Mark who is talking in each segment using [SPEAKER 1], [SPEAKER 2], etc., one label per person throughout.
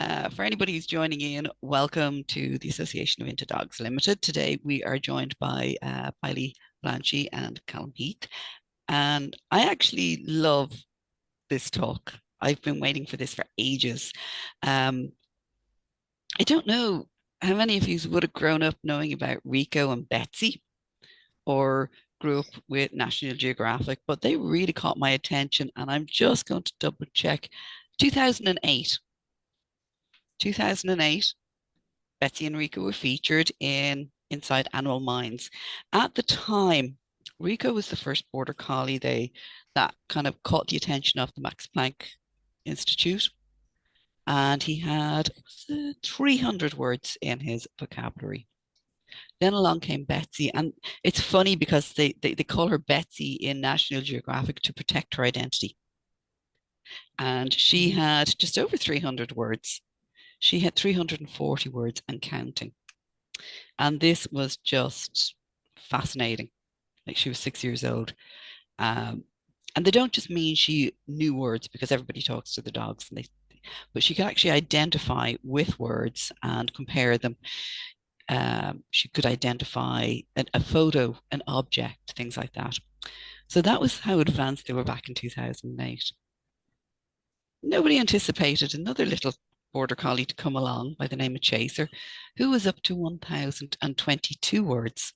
[SPEAKER 1] For anybody who's joining in, welcome to the Association of Into Dogs Limited. Today we are joined by Pilley Bianchi and Callum Heath. And I actually love this talk. I've been waiting for this for ages. Um, I don't know how many of you would have grown up knowing about Rico and Betsy or grew up with National Geographic, but they really caught my attention. And I'm just going to double check. 2008. 2008, Betsy and Rico were featured in Inside Animal Minds. At the time, Rico was the first border collie that kind of caught the attention of the Max Planck Institute. And he had 300 words in his vocabulary. Then along came Betsy. And it's funny because they call her Betsy in National Geographic to protect her identity. And she had just over 300 words. She had 340 words and counting. And this was just fascinating. Like, she was 6 years old. And they don't just mean she knew words, because everybody talks to the dogs, but she could actually identify with words and compare them. She could identify a photo, an object, things like that. So that was how advanced they were back in 2008. Nobody anticipated another little border collie to come along by the name of Chaser, who was up to 1,022 words.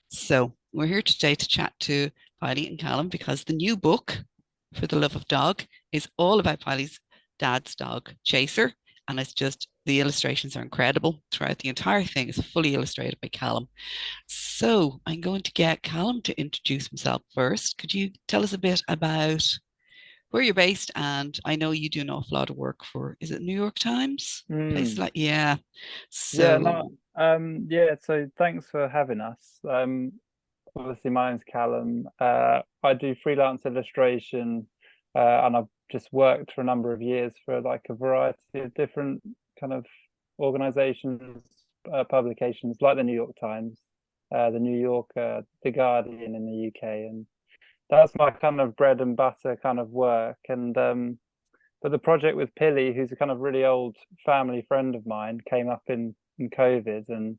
[SPEAKER 1] So we're here today to chat to Pilley and Callum, because the new book, For the Love of Dog, is all about Pilley's dad's dog, Chaser. And it's just, the illustrations are incredible throughout. The entire thing is fully illustrated by Callum. So I'm going to get Callum to introduce himself first. Could you tell us a bit about where you're based? And I know you do an awful lot of work for, is it New York Times? Places like, yeah.
[SPEAKER 2] Yeah,
[SPEAKER 1] So,
[SPEAKER 2] no, so thanks for having us. Obviously my name's Callum. I do freelance illustration, and I've just worked for a number of years for like a variety of different kind of organizations, publications like the New York Times, the New Yorker, the Guardian in the UK, and that's my kind of bread and butter kind of work. And but the project with Pilley, who's a kind of really old family friend of mine, came up in COVID, and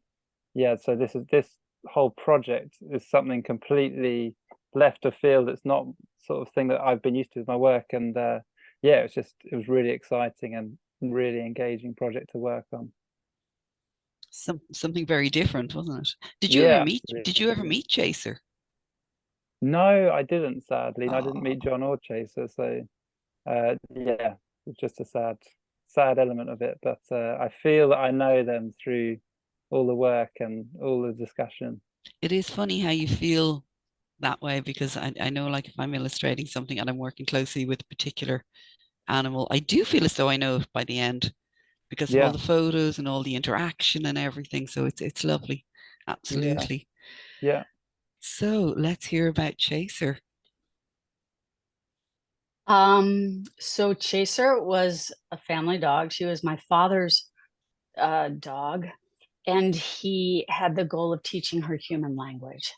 [SPEAKER 2] yeah, so this whole project is something completely left of field. It's not sort of thing that I've been used to with my work, and yeah, it was really exciting and really engaging project to work on.
[SPEAKER 1] something very different, wasn't it?
[SPEAKER 2] Yeah,
[SPEAKER 1] Did you ever
[SPEAKER 2] absolutely.
[SPEAKER 1] meet Chaser?
[SPEAKER 2] No, I didn't, sadly. I didn't meet
[SPEAKER 1] Oh,
[SPEAKER 2] John or Chaser, so yeah, it's just a sad element of it. But I feel that I know them through all the work and all the discussion.
[SPEAKER 1] it is funny how you feel that way, because I know, like, if I'm illustrating something and I'm working closely with a particular animal, I do feel as though I know it by the end, because of all
[SPEAKER 2] Yeah,
[SPEAKER 1] the photos and all the interaction and everything. So it's lovely.
[SPEAKER 2] yeah,
[SPEAKER 1] Absolutely.
[SPEAKER 2] yeah.
[SPEAKER 1] So let's hear about Chaser.
[SPEAKER 3] So Chaser was a family dog. She was my father's dog, and he had the goal of teaching her human language.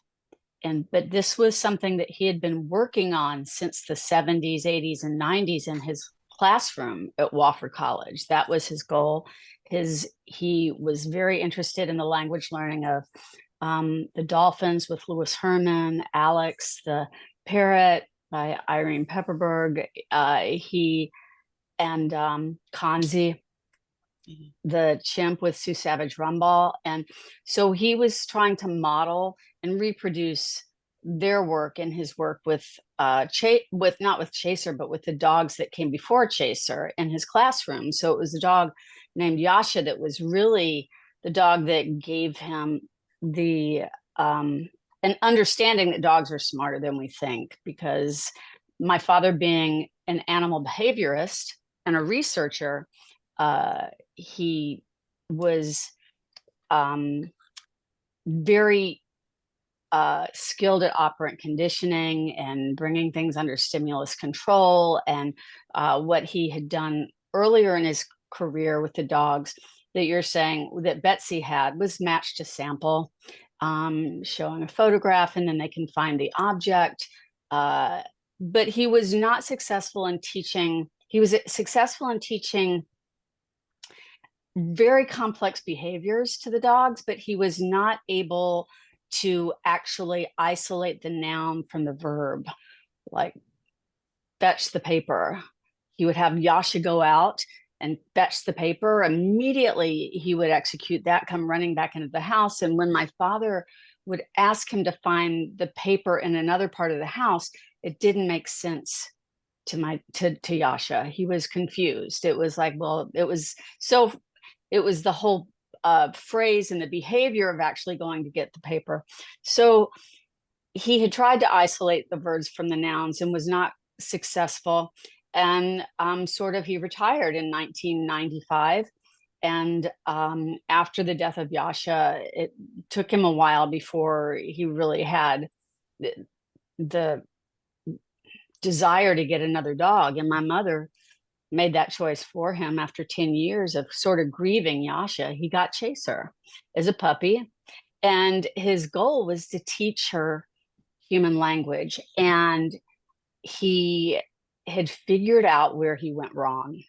[SPEAKER 3] But this was something that he had been working on since the 70s, 80s, and 90s in his classroom at Wofford College. That was his goal. He was very interested in the language learning of the dolphins with Lewis Herman, Alex, the parrot by Irene Pepperberg, he and Kanzi,
[SPEAKER 1] Mhm.
[SPEAKER 3] the chimp with Sue Savage Rumball. And so he was trying to model and reproduce their work in his work with with not with Chaser, but with the dogs that came before Chaser in his classroom. So it was a dog named Yasha that was really the dog that gave him the an understanding that dogs are smarter than we think, because my father, being an animal behaviorist and a researcher, he was very skilled at operant conditioning and bringing things under stimulus control. And what he had done earlier in his career with the dogs that you're saying that Betsy had was matched to sample, showing a photograph, and then they can find the object. But he was not successful in teaching. He was successful in teaching very complex behaviors to the dogs, but he was not able to actually isolate the noun from the verb, like fetch the paper. He would have Yasha go out and fetch the paper. Immediately he would execute that, come running back into the house. And when my father would ask him to find the paper in another part of the house, it didn't make sense to Yasha. He was confused. It was like, well, it was the whole phrase and the behavior of actually going to get the paper. So he had tried to isolate the verbs from the nouns and was not successful. And he retired in 1995. And after the death of Yasha, it took him a while before he really had the desire to get another dog. And my mother made that choice for him after 10 years of sort of grieving Yasha. He got Chaser as a puppy, and his goal was to teach her human language. And he had figured out where he went wrong.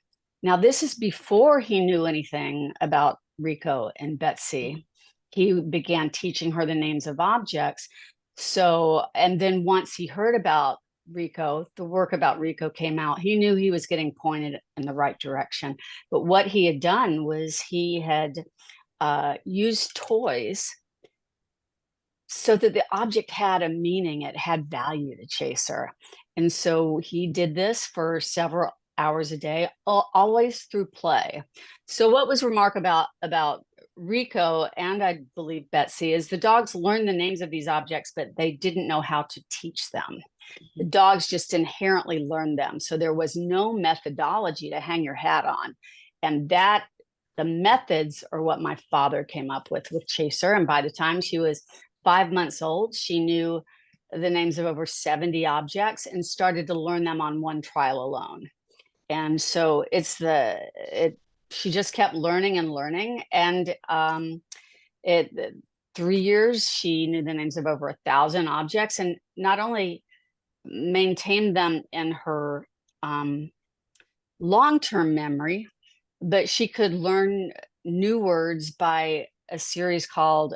[SPEAKER 3] Now, this is before he knew anything about Rico and Betsy. He began teaching her the names of objects. So, and then once he heard about Rico, the work about Rico came out, he knew he was getting pointed in the right direction. But what he had done was he had used toys so that the object had a meaning, it had value to Chaser. And so he did this for several hours a day, always through play. So what was remarkable about Rico, and I believe Betsy, is the dogs learned the names of these objects, but they didn't know how to teach them. The dogs just inherently learned them. So there was no methodology to hang your hat on. And that the methods are what my father came up with Chaser. And by the time she was 5 months old, she knew the names of over 70 objects and started to learn them on one trial alone. And so she just kept learning and learning. And 3 years, she knew the names of over 1,000 objects, and not only maintained them in her long-term memory, but she could learn new words by a series called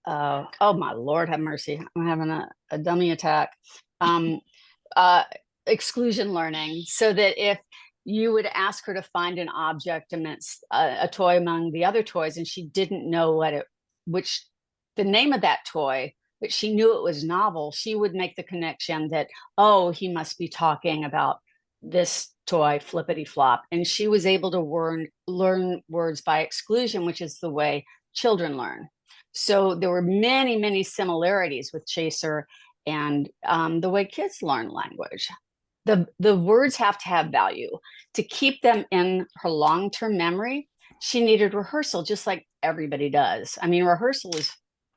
[SPEAKER 3] oh my Lord, have mercy, I'm having a dummy attack. Exclusion learning, so that if you would ask her to find an object amidst a toy among the other toys, and she didn't know the name of that toy, but she knew it was novel, she would make the connection that, oh, he must be talking about this toy, flippity flop. And she was able to learn words by exclusion, which is the way children learn. So there were many, many similarities with Chaser and the way kids learn language. The words have to have value. To keep them in her long-term memory, she needed rehearsal, just like everybody does. I mean, rehearsal is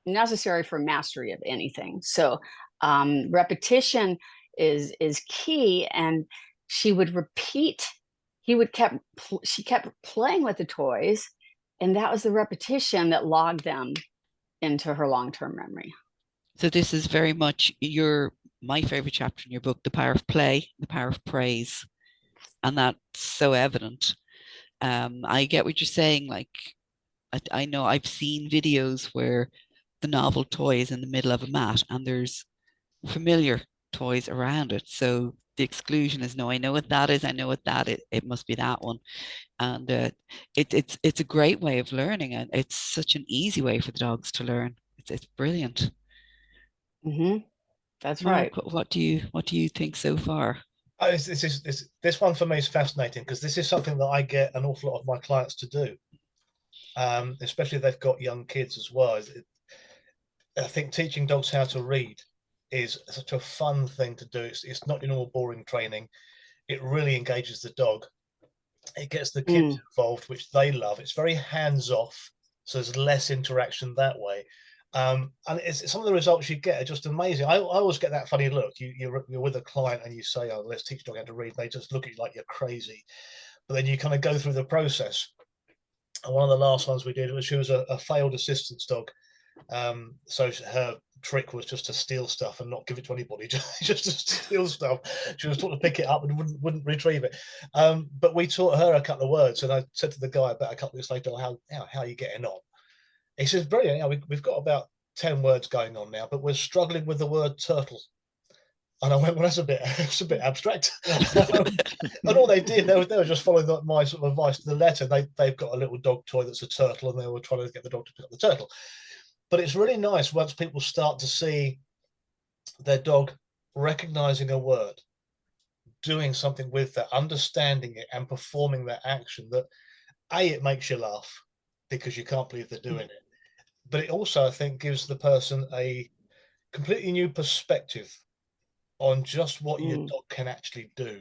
[SPEAKER 3] necessary for mastery of anything. So repetition is key. And she would repeat. She kept playing with the toys, and that was the repetition that logged them into her long-term memory.
[SPEAKER 1] So this is very much my favorite chapter in your book, the power of play, the power of praise. And that's so evident. I get what you're saying. Like, I know I've seen videos where the novel toy is in the middle of a mat and there's familiar toys around it. So the exclusion is, no, I know what that is. I know what that is. It must be that one. And it's a great way of learning, and it's such an easy way for the dogs to learn. It's brilliant.
[SPEAKER 3] Mm-hmm. That's
[SPEAKER 1] Mark,
[SPEAKER 3] right.
[SPEAKER 1] what do you think so far?
[SPEAKER 4] This one for me is fascinating, because this is something that I get an awful lot of my clients to do, especially if they've got young kids as well. I think teaching dogs how to read is such a fun thing to do. It's not your normal boring training. It really engages the dog. It gets the kids involved, which they love. It's very hands-off, so there's less interaction that way. And some of the results you get are just amazing. I always get that funny look. You're with a client and you say, oh, let's teach dog how to read. And they just look at you like you're crazy. But then you kind of go through the process. And one of the last ones we did was, she was a failed assistance dog. So her trick was just to steal stuff and not give it to anybody, just to steal stuff. She was taught to pick it up and wouldn't retrieve it. But we taught her a couple of words, and I said to the guy about a couple of weeks later, how are you getting on? He says, brilliant. We've got about 10 words going on now, but we're struggling with the word turtle. And I went, well, that's a bit abstract. And all they did, they were just following my sort of advice to the letter. They've got a little dog toy that's a turtle, and they were trying to get the dog to pick up the turtle. But it's really nice once people start to see their dog recognizing a word, doing something with that, understanding it, and performing that action. That it makes you laugh because you can't believe they're doing it, but it also, I think, gives the person a completely new perspective on just what your dog can actually do,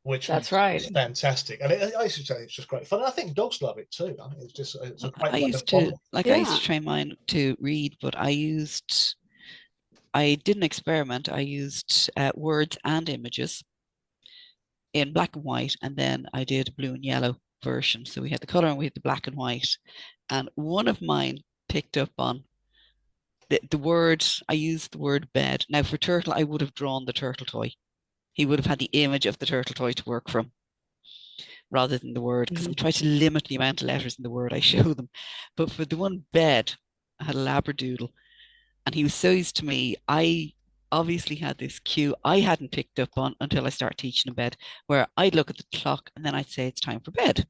[SPEAKER 4] which
[SPEAKER 3] That's right.
[SPEAKER 4] is fantastic. And I used to say it's just great fun. And I think dogs love it too. I think it's a great
[SPEAKER 1] I
[SPEAKER 4] way
[SPEAKER 1] used
[SPEAKER 4] to
[SPEAKER 1] to like I used to train mine to read, but I didn't experiment. I used words and images in black and white, and then I did a blue and yellow version. So we had the color and we had the black and white. And one of mine picked up on the word. I used the word bed. Now for turtle, I would have drawn the turtle toy. He would have had the image of the turtle toy to work from rather than the word, because I try to limit the amount of letters in the word I show them. But for the one bed, I had a Labradoodle, and he was so used to me. I obviously had this cue I hadn't picked up on until I started teaching him bed, where I'd look at the clock and then I'd say it's time for bed.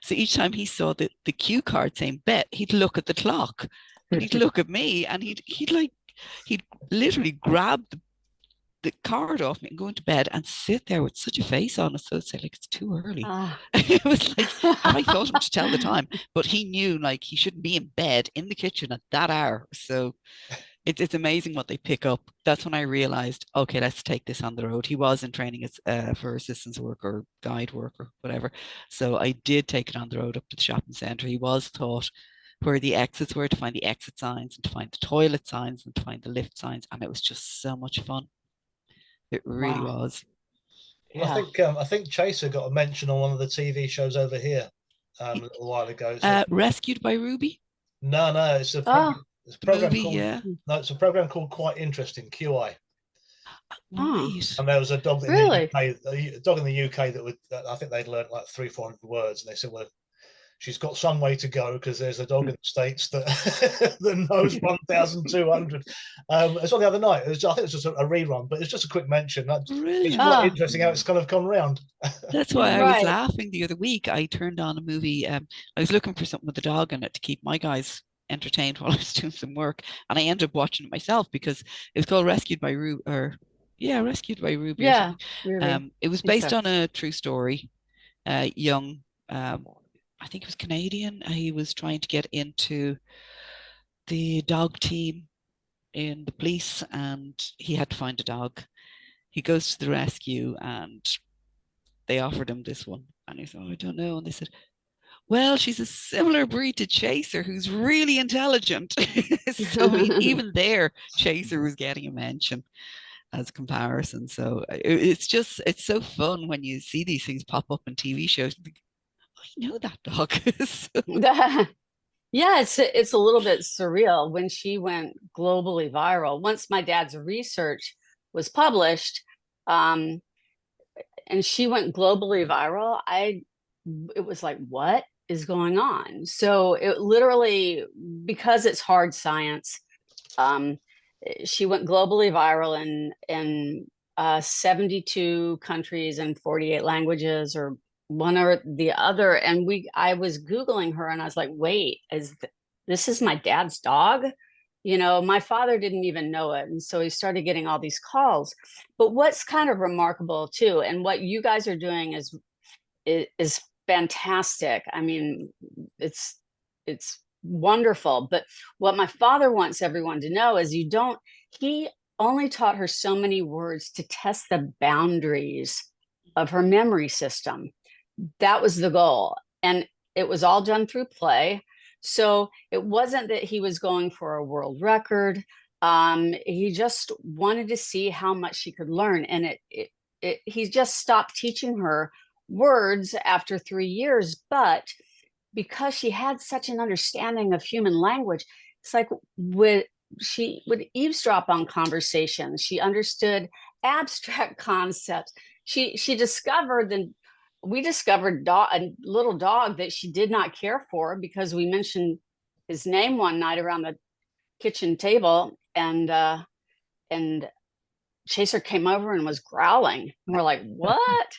[SPEAKER 1] So each time he saw the cue card saying bed, he'd look at the clock and he'd look at me, and he'd literally grab the card off me and go into bed and sit there with such a face on it. So it's like, it's too early. It was like, I thought him to tell the time, but he knew like he shouldn't be in bed in the kitchen at that hour. So it's amazing what they pick up. That's when I realized, okay, let's take this on the road. He was in training as for assistance work or guide work or whatever. So I did take it on the road up to the shopping centre. He was taught where the exits were, to find the exit signs and to find the toilet signs and to find the lift signs. And it was just so much fun. It really was.
[SPEAKER 4] Well, I think Chaser got a mention on one of the TV shows over here a little while ago.
[SPEAKER 1] Rescued by Ruby?
[SPEAKER 4] No, it's a program it's a program called Quite Interesting, QI.
[SPEAKER 1] Right.
[SPEAKER 4] And there was a dog in the UK that would, I think they'd learned like 300-400 words, and they said, well, she's got some way to go because there's a dog in the States that that knows 1,200. It's on the other night. I think it's just a rerun, but it's just a quick mention. It's quite interesting how it's kind of come around.
[SPEAKER 1] That's why I was laughing the other week. I turned on a movie. I was looking for something with the dog in it to keep my guys entertained while I was doing some work, and I ended up watching it myself because it was called Rescued by Ruby. Rescued by Ruby.
[SPEAKER 3] Yeah.
[SPEAKER 1] It was based on a true story. Young. I think he was Canadian. He was trying to get into the dog team in the police, and he had to find a dog. He goes to the rescue, and they offered him this one. And he said, I don't know. And they said, well, she's a similar breed to Chaser, who's really intelligent. So even there, Chaser was getting a mention as a comparison. So it's so fun when you see these things pop up in TV shows. I know that dog.
[SPEAKER 3] Yeah, it's a little bit surreal when she went globally viral. Once my dad's research was published, and she went globally viral, it was like, what is going on? So it literally, because it's hard science, she went globally viral in 72 countries and 48 languages, or one or the other. And I was Googling her, and I was like, wait, this is my dad's dog? My father didn't even know it. And so he started getting all these calls. But what's kind of remarkable too, and what you guys are doing is fantastic. I mean, it's wonderful. But what my father wants everyone to know is he only taught her so many words to test the boundaries of her memory system. That was the goal. And it was all done through play. So it wasn't that he was going for a world record. He just wanted to see how much she could learn. And he just stopped teaching her words after 3 years. But because she had such an understanding of human language, it's like she would eavesdrop on conversations. She understood abstract concepts. We discovered a little dog that she did not care for because we mentioned his name one night around the kitchen table, and Chaser came over and was growling, and we're like, what?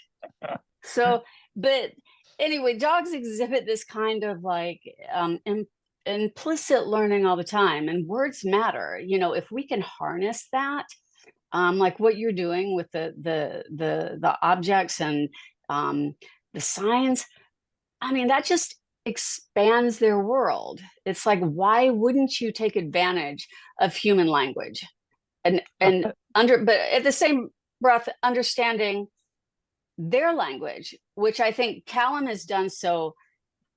[SPEAKER 3] So, but anyway, dogs exhibit this kind of like implicit learning all the time, and words matter. You know, if we can harness that, like what you're doing with the objects and the science, I mean, that just expands their world. It's like, why wouldn't you take advantage of human language and but at the same breath understanding their language, which I think Callum has done so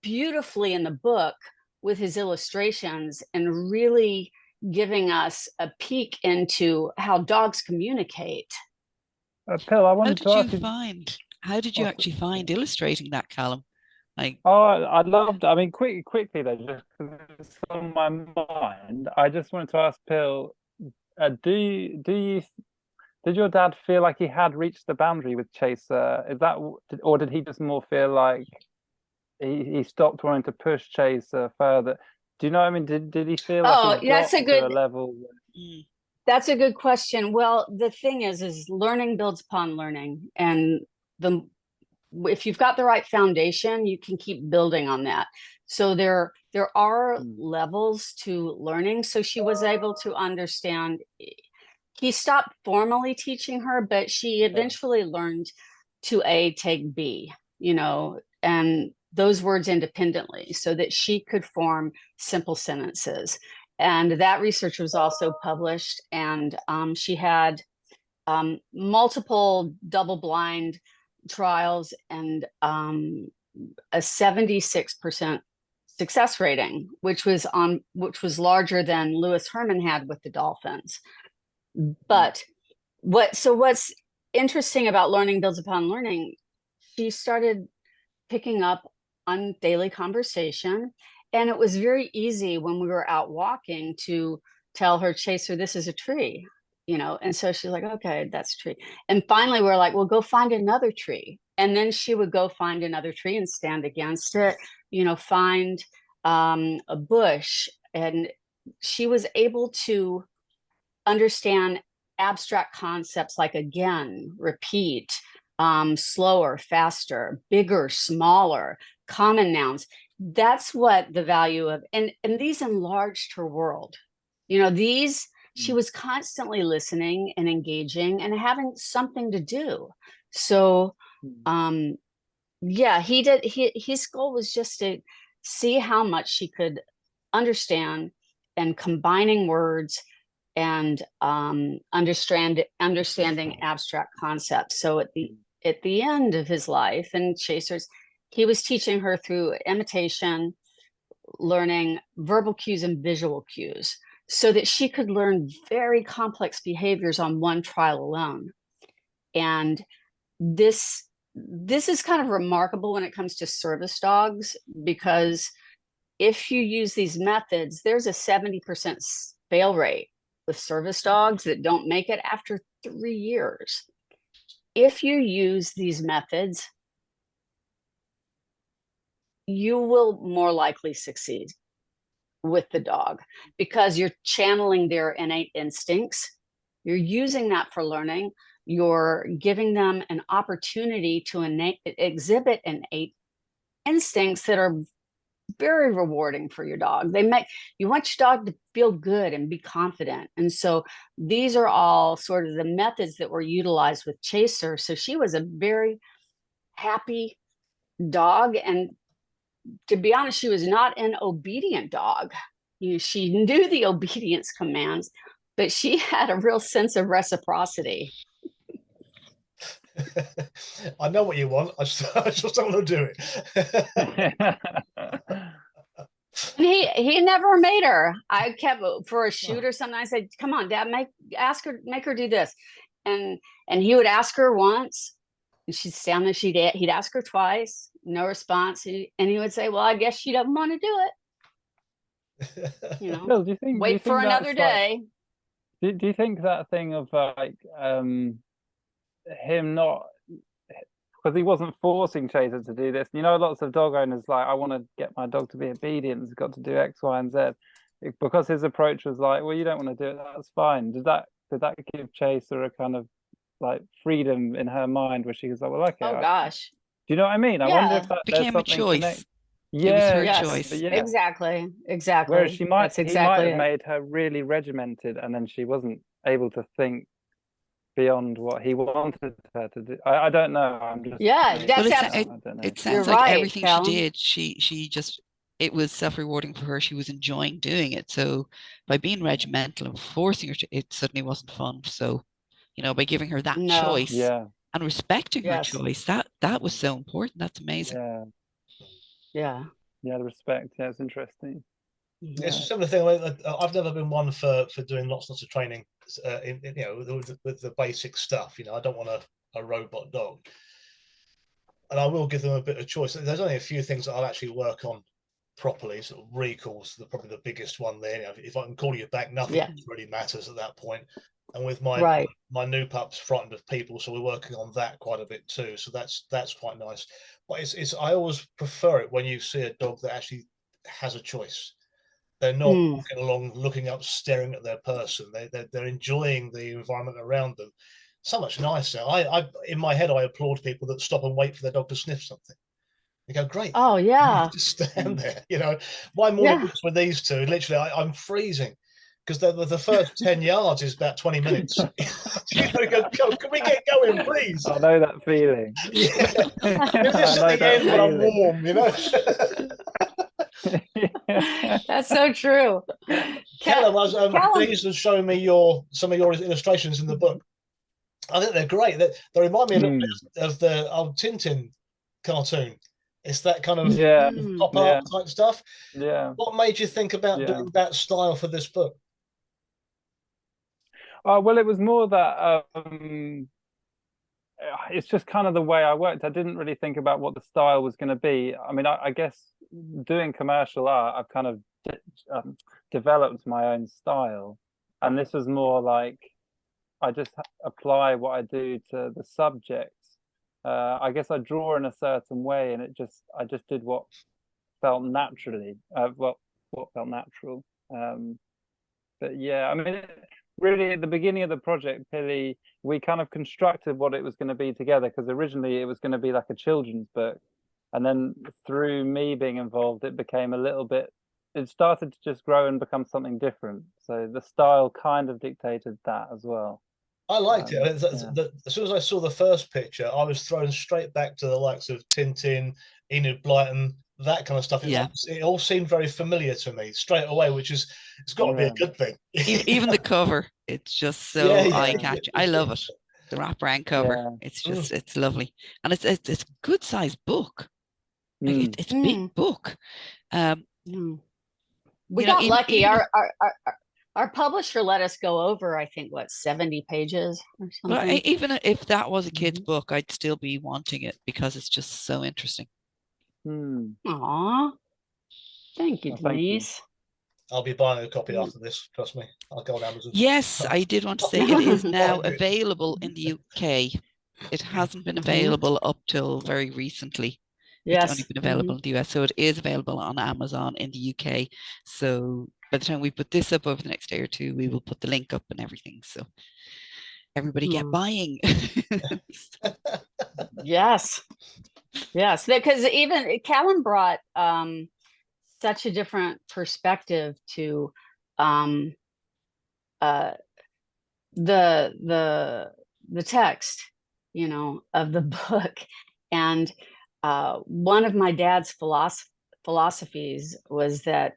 [SPEAKER 3] beautifully in the book with his illustrations and really giving us a peek into how dogs communicate.
[SPEAKER 2] Pill, I wanted to ask
[SPEAKER 1] you. How did you actually find illustrating that, Callum? Like,
[SPEAKER 2] oh, I loved it. I mean, quickly though, just because it's on my mind, I just wanted to ask Pill, did your dad feel like he had reached the boundary with Chaser? Is that, or did he just more feel like he stopped wanting to push Chaser further? Do you know what I mean? Did he feel like he got to a level?
[SPEAKER 3] That's a good question. Well, the thing is learning builds upon learning, and if you've got the right foundation, you can keep building on that. So there are levels to learning. So she was able to understand. He stopped formally teaching her, but she eventually learned to A take B, you know, and those words independently so that she could form simple sentences. And that research was also published, and she had multiple double-blind trials and a 76% success rating, which was larger than Lewis Herman had with the dolphins. But what's interesting about learning builds upon learning, she started picking up on daily conversation, and it was very easy when we were out walking to tell her, Chaser, this is a tree, you know. And so she's like, okay, that's a tree. And finally we're like, well, go find another tree. And then she would go find another tree and stand against it, you know, find a bush. And she was able to understand abstract concepts like again, repeat, slower, faster, bigger, smaller, common nouns. That's what the value of, and these enlarged her world. You know, she was constantly listening and engaging and having something to do. So yeah, his goal was just to see how much she could understand, and combining words and understanding abstract concepts. So at the end of his life and Chaser's, he was teaching her through imitation, learning verbal cues and visual cues, so that she could learn very complex behaviors on one trial alone. And this is kind of remarkable when it comes to service dogs, because if you use these methods, there's a 70% fail rate with service dogs that don't make it after 3 years. If you use these methods, you will more likely succeed with the dog, because you're channeling their innate instincts. You're using that for learning. You're giving them an opportunity to exhibit innate instincts that are very rewarding for your dog. You want your dog to feel good and be confident. And so these are all sort of the methods that were utilized with Chaser. So she was a very happy dog. And to be honest, she was not an obedient dog. You know, she knew the obedience commands, but she had a real sense of reciprocity.
[SPEAKER 4] I know what you want. I just don't want to do it.
[SPEAKER 3] And he never made her. I kept, for a shoot or something, I said, come on, Dad, make her do this. And he would ask her once, and she'd stand there, he'd ask her twice, no response. And he would say, well, I guess she doesn't want to do You know,
[SPEAKER 2] Phil, do you think
[SPEAKER 3] wait for another day.
[SPEAKER 2] Do you think that thing of like him not, because he wasn't forcing Chaser to do this. You know, lots of dog owners like, I want to get my dog to be obedient. It's got to do X, Y, and Z. Because his approach was like, well, you don't want to do it. That's fine. Did that give Chaser a kind of like freedom in her mind where she was like, well, okay.
[SPEAKER 3] Oh gosh.
[SPEAKER 2] Do you know what I mean? I wonder if there's
[SPEAKER 1] Became a
[SPEAKER 2] something
[SPEAKER 1] choice.
[SPEAKER 2] Yeah,
[SPEAKER 1] It was her
[SPEAKER 3] Yes,
[SPEAKER 1] choice.
[SPEAKER 2] yeah.
[SPEAKER 3] exactly.
[SPEAKER 2] Whereas he might
[SPEAKER 3] exactly
[SPEAKER 2] have
[SPEAKER 3] it.
[SPEAKER 2] made her really regimented, and then she wasn't able to think beyond what he wanted her to do. I don't know. I'm just
[SPEAKER 3] Yeah,
[SPEAKER 2] maybe,
[SPEAKER 3] that's
[SPEAKER 2] I don't know.
[SPEAKER 1] It sounds
[SPEAKER 3] You're
[SPEAKER 1] like
[SPEAKER 3] right,
[SPEAKER 1] everything
[SPEAKER 3] Callum.
[SPEAKER 1] she did, she just, it was self-rewarding for her. She was enjoying doing it. So by being regimental and forcing her to, it suddenly wasn't fun. So, you know, by giving her that
[SPEAKER 3] No.
[SPEAKER 1] choice
[SPEAKER 2] Yeah,
[SPEAKER 1] and respecting her
[SPEAKER 3] Yes.
[SPEAKER 1] choice, that was so important. That's amazing.
[SPEAKER 2] yeah,
[SPEAKER 3] Yeah.
[SPEAKER 2] yeah. The respect. Yeah, it's interesting.
[SPEAKER 4] It's a similar thing. I've never been one for doing lots of training, you know, with the basic stuff. You know, I don't want a robot dog, and I will give them a bit of choice. There's only a few things that I'll actually work on properly. Sort of recalls, probably the biggest one there. You know, if I can call you back, nothing really matters at that point. And with my new pup's frightened of people, so we're working on that quite a bit too. So that's quite nice. But it's I always prefer it when you see a dog that actually has a choice. They're not walking along, looking up, staring at their person. They're enjoying the environment around them. So much nicer. I in my head, I applaud people that stop and wait for their dog to sniff something. You go, great.
[SPEAKER 3] Oh yeah.
[SPEAKER 4] Just stand there. You know, my morning walks with these two, literally, I'm freezing because the first 10 yards is about 20 minutes. You know, go, can we get going, please?
[SPEAKER 2] I know that feeling.
[SPEAKER 4] Yeah. Just at the end when I'm warm, you know.
[SPEAKER 2] Yeah.
[SPEAKER 3] That's so true.
[SPEAKER 4] Callum, I was pleased to show me some of your illustrations in the book. I think they're great. They remind me a little bit of the old Tintin cartoon. It's that kind of pop art type stuff.
[SPEAKER 2] Yeah.
[SPEAKER 4] What made you think about doing that style for this book?
[SPEAKER 2] Well, it was more that it's just kind of the way I worked. I didn't really think about what the style was going to be. I mean, I guess doing commercial art, I've kind of developed my own style, and this was more like I just apply what I do to the subject. I guess I draw in a certain way, and I just did what felt naturally. What felt natural. But yeah, I mean, really at the beginning of the project, Pilley, we kind of constructed what it was going to be together, because originally it was going to be like a children's book, and then through me being involved, it became a little bit. It started to just grow and become something different. So the style kind of dictated that as well.
[SPEAKER 4] I liked it. As soon as I saw the first picture, I was thrown straight back to the likes of Tintin, Enid Blyton, that kind of stuff. It all seemed very familiar to me straight away, it's got to be a good thing.
[SPEAKER 1] Even the cover, it's just so eye-catching. I love it. The wraparound cover, it's just it's lovely, and it's a good sized book. Like it's a big book.
[SPEAKER 3] We got lucky. Our publisher let us go over, I think, 70 pages or something.
[SPEAKER 1] Well, even if that was a kid's book, I'd still be wanting it because it's just so interesting.
[SPEAKER 3] Aw, thank you, Denise.
[SPEAKER 4] I'll be buying a copy after this. Trust me, I'll go on Amazon.
[SPEAKER 1] Yes, I did want to say it is now available in the UK. It hasn't been available up till very recently.
[SPEAKER 3] Yes.
[SPEAKER 1] It's only been available in the US, so it is available on Amazon in the UK. So by the time we put this up over the next day or two, we will put the link up and everything. So everybody get buying.
[SPEAKER 3] Yes, because even Callum brought such a different perspective to the text, you know, of the book. And one of my dad's philosophies was that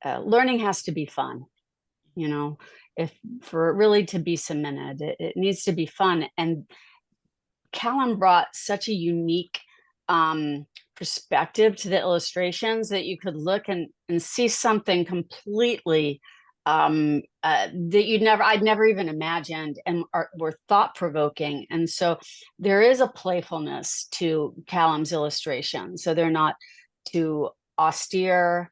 [SPEAKER 3] learning has to be fun. You know, for it really to be cemented, it needs to be fun. And Callum brought such a unique perspective to the illustrations that you could look and see something completely that I'd never even imagined, and were thought-provoking. And so there is a playfulness to Callum's illustrations. So they're not too austere.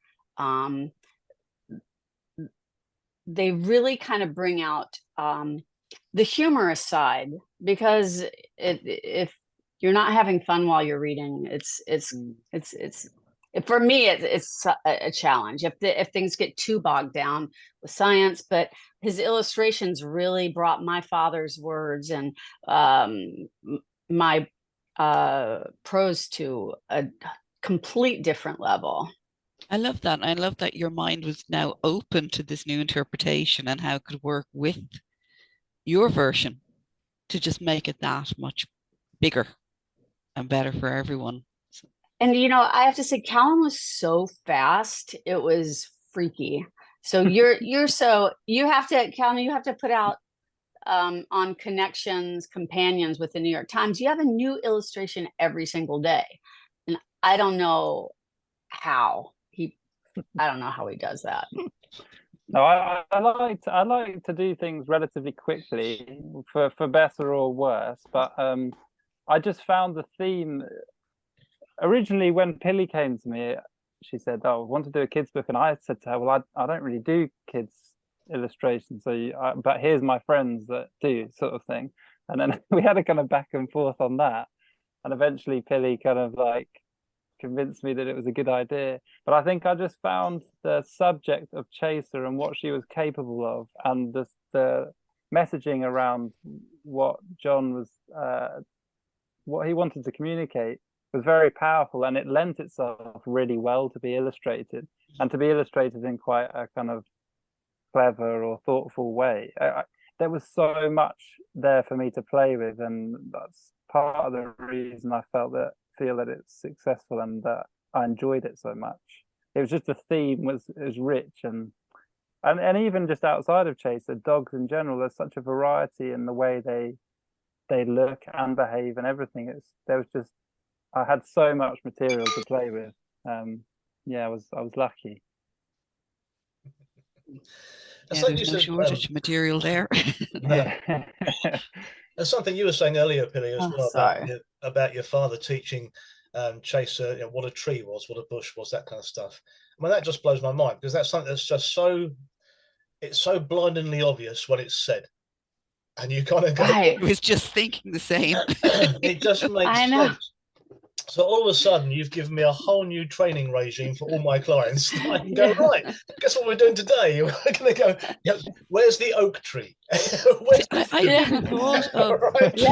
[SPEAKER 3] they really kind of bring out the humorous side, because if you're not having fun while you're reading, for me it's a challenge if things get too bogged down with science. But his illustrations really brought my father's words and my prose to a complete different level.
[SPEAKER 1] I love that. I love that your mind was now open to this new interpretation and how it could work with your version to just make it that much bigger and better for everyone.
[SPEAKER 3] And I have to say, Callum was so fast, it was freaky. So Callum, you have to put out on Connections Companions with the New York Times, you have a new illustration every single day. And I don't know how he does that.
[SPEAKER 2] No, I like to do things relatively quickly for better or worse. But I just found the theme originally when Pilley came to me. She said, "Oh, I want to do a kids book," and I said to her, "Well, I don't really do kids illustrations, but here's my friends that do," sort of thing. And then we had a kind of back and forth on that, and eventually Pilley kind of like convinced me that it was a good idea. But I think I just found the subject of Chaser and what she was capable of, and the messaging around what John was what he wanted to communicate was very powerful, and it lent itself really well to be illustrated, and to be illustrated in quite a kind of clever or thoughtful way. There was so much there for me to play with, and that's part of the reason I feel that it's successful and that I enjoyed it so much. It was just the theme was rich, and even just outside of Chaser, dogs in general, there's such a variety in the way they look and behave and everything. I had so much material to play with. I was lucky.
[SPEAKER 1] There's no shortage of material there.
[SPEAKER 4] There's something you were saying earlier, Pilley, as well about your father teaching Chaser what a tree was, what a bush was, that kind of stuff. I mean, that just blows my mind, because that's something that's just it's so blindingly obvious when it's said, and you kind of go,
[SPEAKER 1] I was just thinking the same.
[SPEAKER 4] It just makes sense. So all of a sudden, you've given me a whole new training regime for all my clients. I can go, right, guess what we're doing today? We're going to go, where's the oak tree?
[SPEAKER 1] I never thought of tree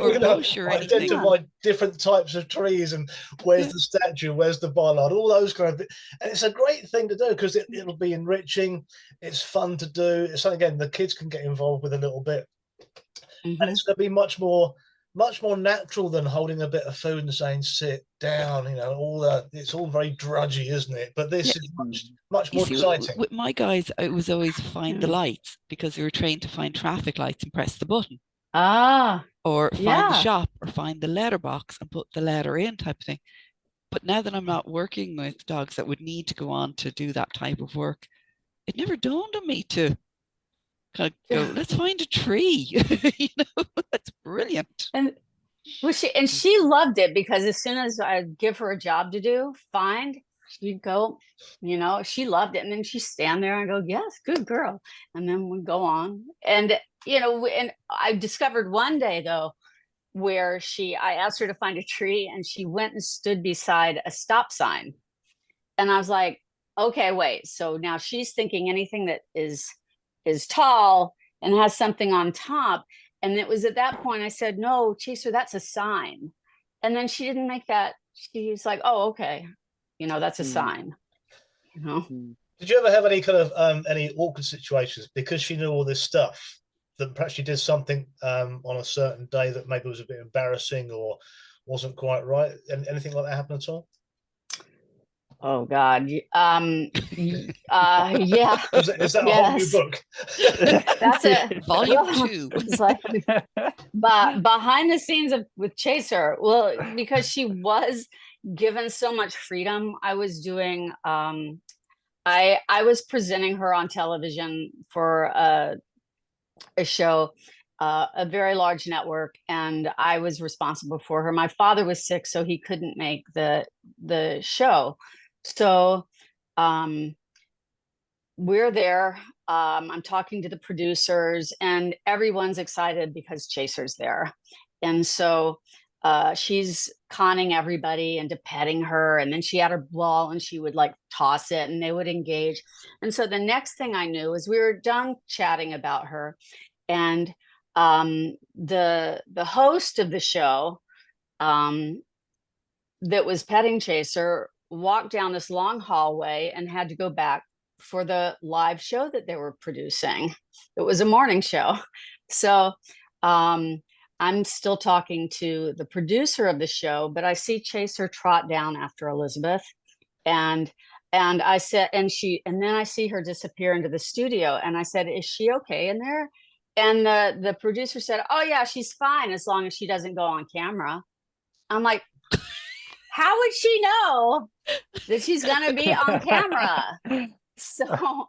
[SPEAKER 1] or bush or anything.
[SPEAKER 4] Identify different types of trees, and where's the statue, where's the bollard, all those kind of things. And it's a great thing to do, because it'll be enriching. It's fun to do. It's something, again, the kids can get involved with a little bit. And it's going to be much more natural than holding a bit of food and saying sit down. All that, it's all very drudgy, isn't it? But this is much more exciting.
[SPEAKER 1] With my guys, it was always find the lights, because they were trained to find traffic lights and press the button. Or find the shop, or find the letterbox and put the letter in, type of thing. But now that I'm not working with dogs that would need to go on to do that type of work, it never dawned on me to kind of go, let's find a tree. That's brilliant.
[SPEAKER 3] And she loved it, because as soon as I give her a job to do, she'd go, she loved it. And then she'd stand there and go, yes, good girl. And then we'd go on. And, and I discovered one day, though, where I asked her to find a tree, and she went and stood beside a stop sign. And I was like, okay, wait. So now she's thinking anything that is tall and has something on top. And it was at that point I said, no, Chaser, that's a sign. And then she didn't make that. She's like, oh, okay. That's a sign.
[SPEAKER 4] Did you ever have any kind of any awkward situations because she knew all this stuff, that perhaps she did something on a certain day that maybe was a bit embarrassing or wasn't quite right? Anything like that happen at all?
[SPEAKER 3] Oh God. Yeah.
[SPEAKER 4] Is that a whole new book?
[SPEAKER 3] That's it.
[SPEAKER 1] Volume 2. It's like,
[SPEAKER 3] but behind the scenes with Chaser, well, because she was given so much freedom, I was doing I was presenting her on television for a show, a very large network, and I was responsible for her. My father was sick, so he couldn't make the show. So we're there. I'm talking to the producers, and everyone's excited because Chaser's there. And so she's conning everybody into petting her, and then she had her ball and she would like toss it and they would engage. And so the next thing I knew is we were done chatting about her, and the host of the show that was petting Chaser walked down this long hallway and had to go back for the live show that they were producing. It was a morning show. So I'm still talking to the producer of the show, but I see Chaser trot down after Elizabeth. And I said, and then I see her disappear into the studio. And I said, is she okay in there? And the producer said, oh yeah, she's fine as long as she doesn't go on camera. I'm like, how would she know that she's going to be on camera? So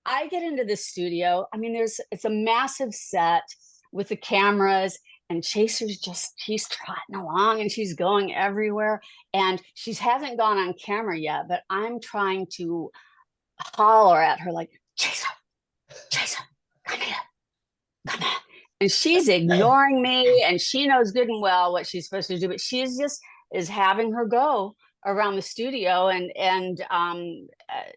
[SPEAKER 3] I get into the studio. I mean, it's a massive set with the cameras, and Chaser's she's trotting along and she's going everywhere. And she hasn't gone on camera yet, but I'm trying to holler at her like, Chaser, come here, come here. And she's ignoring me, and she knows good and well what she's supposed to do, but she's just is having her go around the studio. And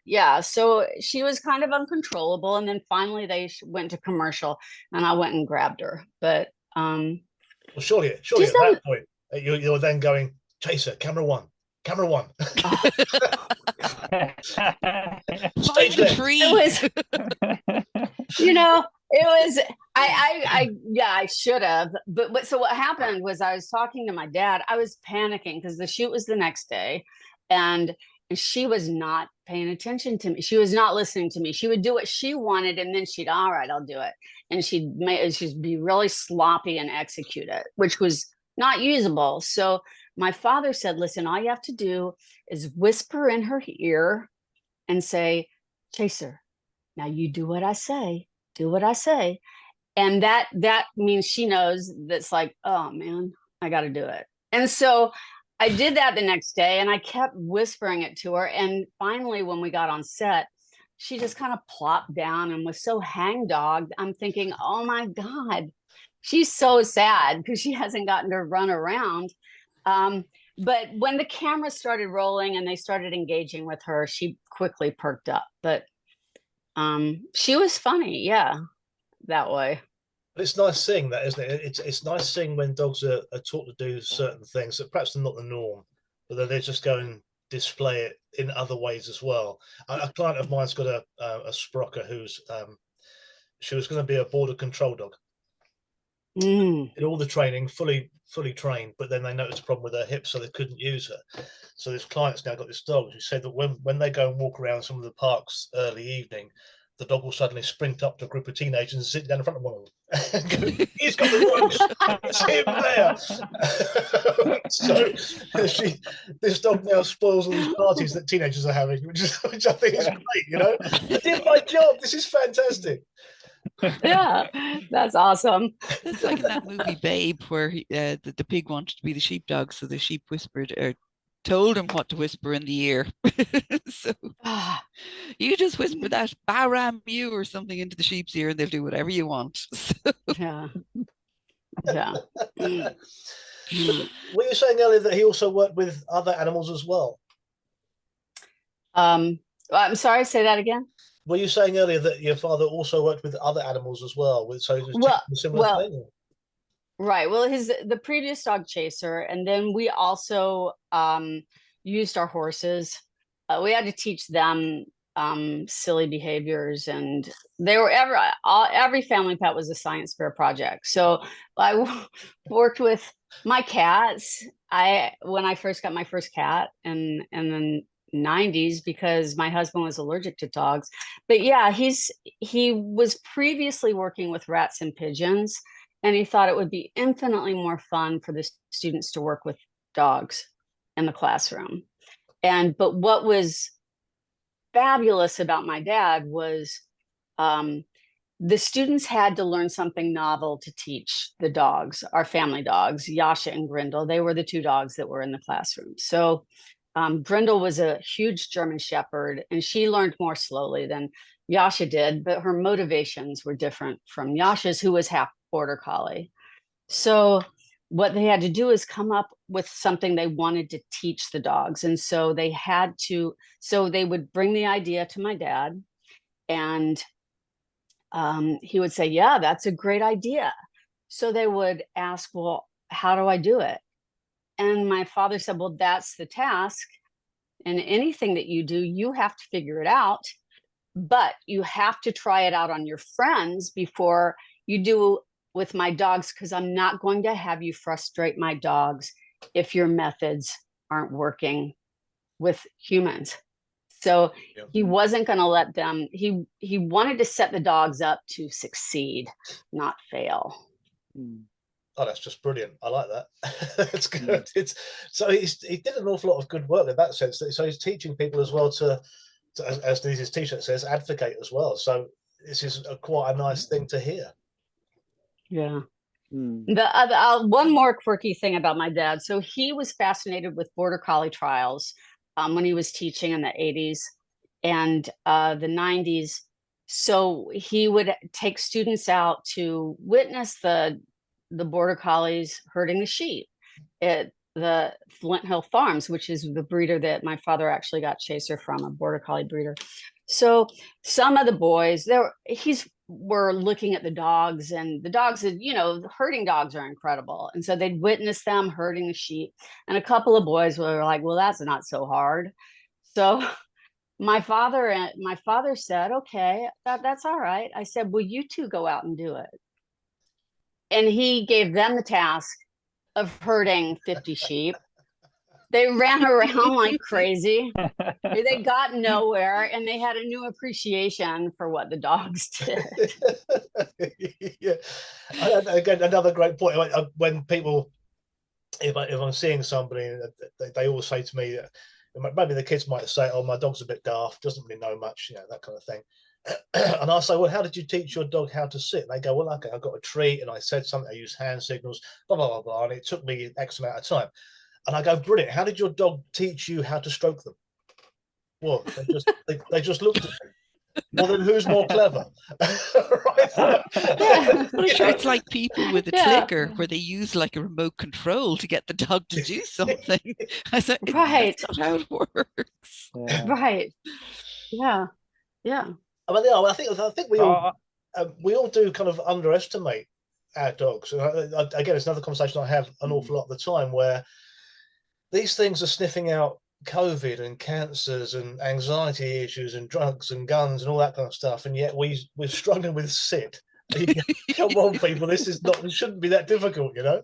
[SPEAKER 3] yeah, so she was kind of uncontrollable. And then finally they went to commercial and I went and grabbed her. But
[SPEAKER 4] well, surely at that point you're then going, Chaser, camera one.
[SPEAKER 1] Find the tree.
[SPEAKER 3] It was, it was, I should have, but so what happened was I was talking to my dad. I was panicking because the shoot was the next day, and she was not paying attention to me. She was not listening to me. She would do what she wanted, and then she'd, all right, I'll do it. And she'd be really sloppy and execute it, which was not usable. So my father said, listen, all you have to do is whisper in her ear and say, Chaser, now you do what I say. Do what I say. And that means she knows that's like, oh man, I got to do it. And so I did that the next day, and I kept whispering it to her. And finally, when we got on set, she just kind of plopped down and was so hangdogged. I'm thinking, oh my God, she's so sad because she hasn't gotten to run around. But when the camera started rolling and they started engaging with her, she quickly perked up. But she was funny, yeah, that way.
[SPEAKER 4] But it's nice seeing that, isn't it? It's nice seeing when dogs are taught to do certain things that perhaps they're not the norm, but that they just go and display it in other ways as well. A client of mine's got a Sprocker who's she was going to be a border control dog. Did all the training, fully trained, but then they noticed a problem with her hips, so they couldn't use her. So this client's now got this dog who said that when they go and walk around some of the parks early evening, the dog will suddenly sprint up to a group of teenagers and sit down in front of one of them. Go, he's got the drugs. It's him there. So this dog now spoils all these parties that teenagers are having, which I think is great. I did my job. This is fantastic.
[SPEAKER 3] Yeah, that's awesome.
[SPEAKER 1] That's like in that movie Babe, where the pig wanted to be the sheepdog, so the sheep whispered or told him what to whisper in the ear. So you just whisper that Baram you or something into the sheep's ear, and they'll do whatever you want. So.
[SPEAKER 3] Yeah.
[SPEAKER 4] Were you saying earlier that he also worked with other animals as well?
[SPEAKER 3] I'm sorry, say that again.
[SPEAKER 4] Were you saying earlier that your father also worked with other animals as well? So it was a similar thing?
[SPEAKER 3] Right. Well, the previous dog Chaser, and then we also used our horses. We had to teach them silly behaviors, and they were every family pet was a science fair project. So I worked with my cats. When I first got my first cat, and then 90s, because my husband was allergic to dogs. But yeah, he was previously working with rats and pigeons, and he thought it would be infinitely more fun for the students to work with dogs in the classroom. But what was fabulous about my dad was the students had to learn something novel to teach the dogs, our family dogs, Yasha and Grindel. They were the two dogs that were in the classroom. So Brindle was a huge German Shepherd, and she learned more slowly than Yasha did, but her motivations were different from Yasha's, who was half Border Collie. So what they had to do is come up with something they wanted to teach the dogs. And so they would bring the idea to my dad, and he would say, yeah, that's a great idea. So they would ask, well, how do I do it? And my father said, well, that's the task. And anything that you do, you have to figure it out, but you have to try it out on your friends before you do with my dogs, because I'm not going to have you frustrate my dogs if your methods aren't working with humans. So he wasn't going to let them, he wanted to set the dogs up to succeed, not fail.
[SPEAKER 4] Oh, that's just brilliant. I like that. That's good. He did an awful lot of good work in that sense. So he's teaching people as well to as his t-shirt says, advocate as well. So this is quite a nice thing to hear.
[SPEAKER 3] Yeah. The one more quirky thing about my dad. So he was fascinated with Border Collie trials when he was teaching in the 80s and the 90s. So he would take students out to witness the Border Collies herding the sheep at the Flint Hill Farms, which is the breeder that my father actually got Chaser from, a Border Collie breeder. So some of the boys were looking at the dogs, and the dogs, herding dogs are incredible. And so they'd witness them herding the sheep. And a couple of boys were like, well, that's not so hard. So my father said, okay, that's all right. I said, well, you two go out and do it. And he gave them the task of herding 50 sheep. They ran around like crazy. They got nowhere, and they had a new appreciation for what the dogs did.
[SPEAKER 4] Yeah. Again, another great point. When people, if I'm seeing somebody, they always say to me, maybe the kids might say, oh, my dog's a bit daft, doesn't really know much, that kind of thing. And I say, well, how did you teach your dog how to sit? And they go, well, okay, I got a treat and I said something, I used hand signals, blah, blah, blah, blah. And it took me X amount of time. And I go, brilliant. How did your dog teach you how to stroke them? Well, they just looked at me. Well, then who's more clever? Right?
[SPEAKER 3] Yeah.
[SPEAKER 1] Well, sure, it's like people with a clicker where they use like a remote control to get the dog to do something. I said,
[SPEAKER 3] right.
[SPEAKER 1] That's not how it works.
[SPEAKER 2] Yeah.
[SPEAKER 3] Right. Yeah. Yeah.
[SPEAKER 4] I mean, I think we all do kind of underestimate our dogs. Again, it's another conversation I have an awful lot of the time, where these things are sniffing out COVID and cancers and anxiety issues and drugs and guns and all that kind of stuff, and yet we're struggling with sit. Come on, people, it shouldn't be that difficult,
[SPEAKER 2] I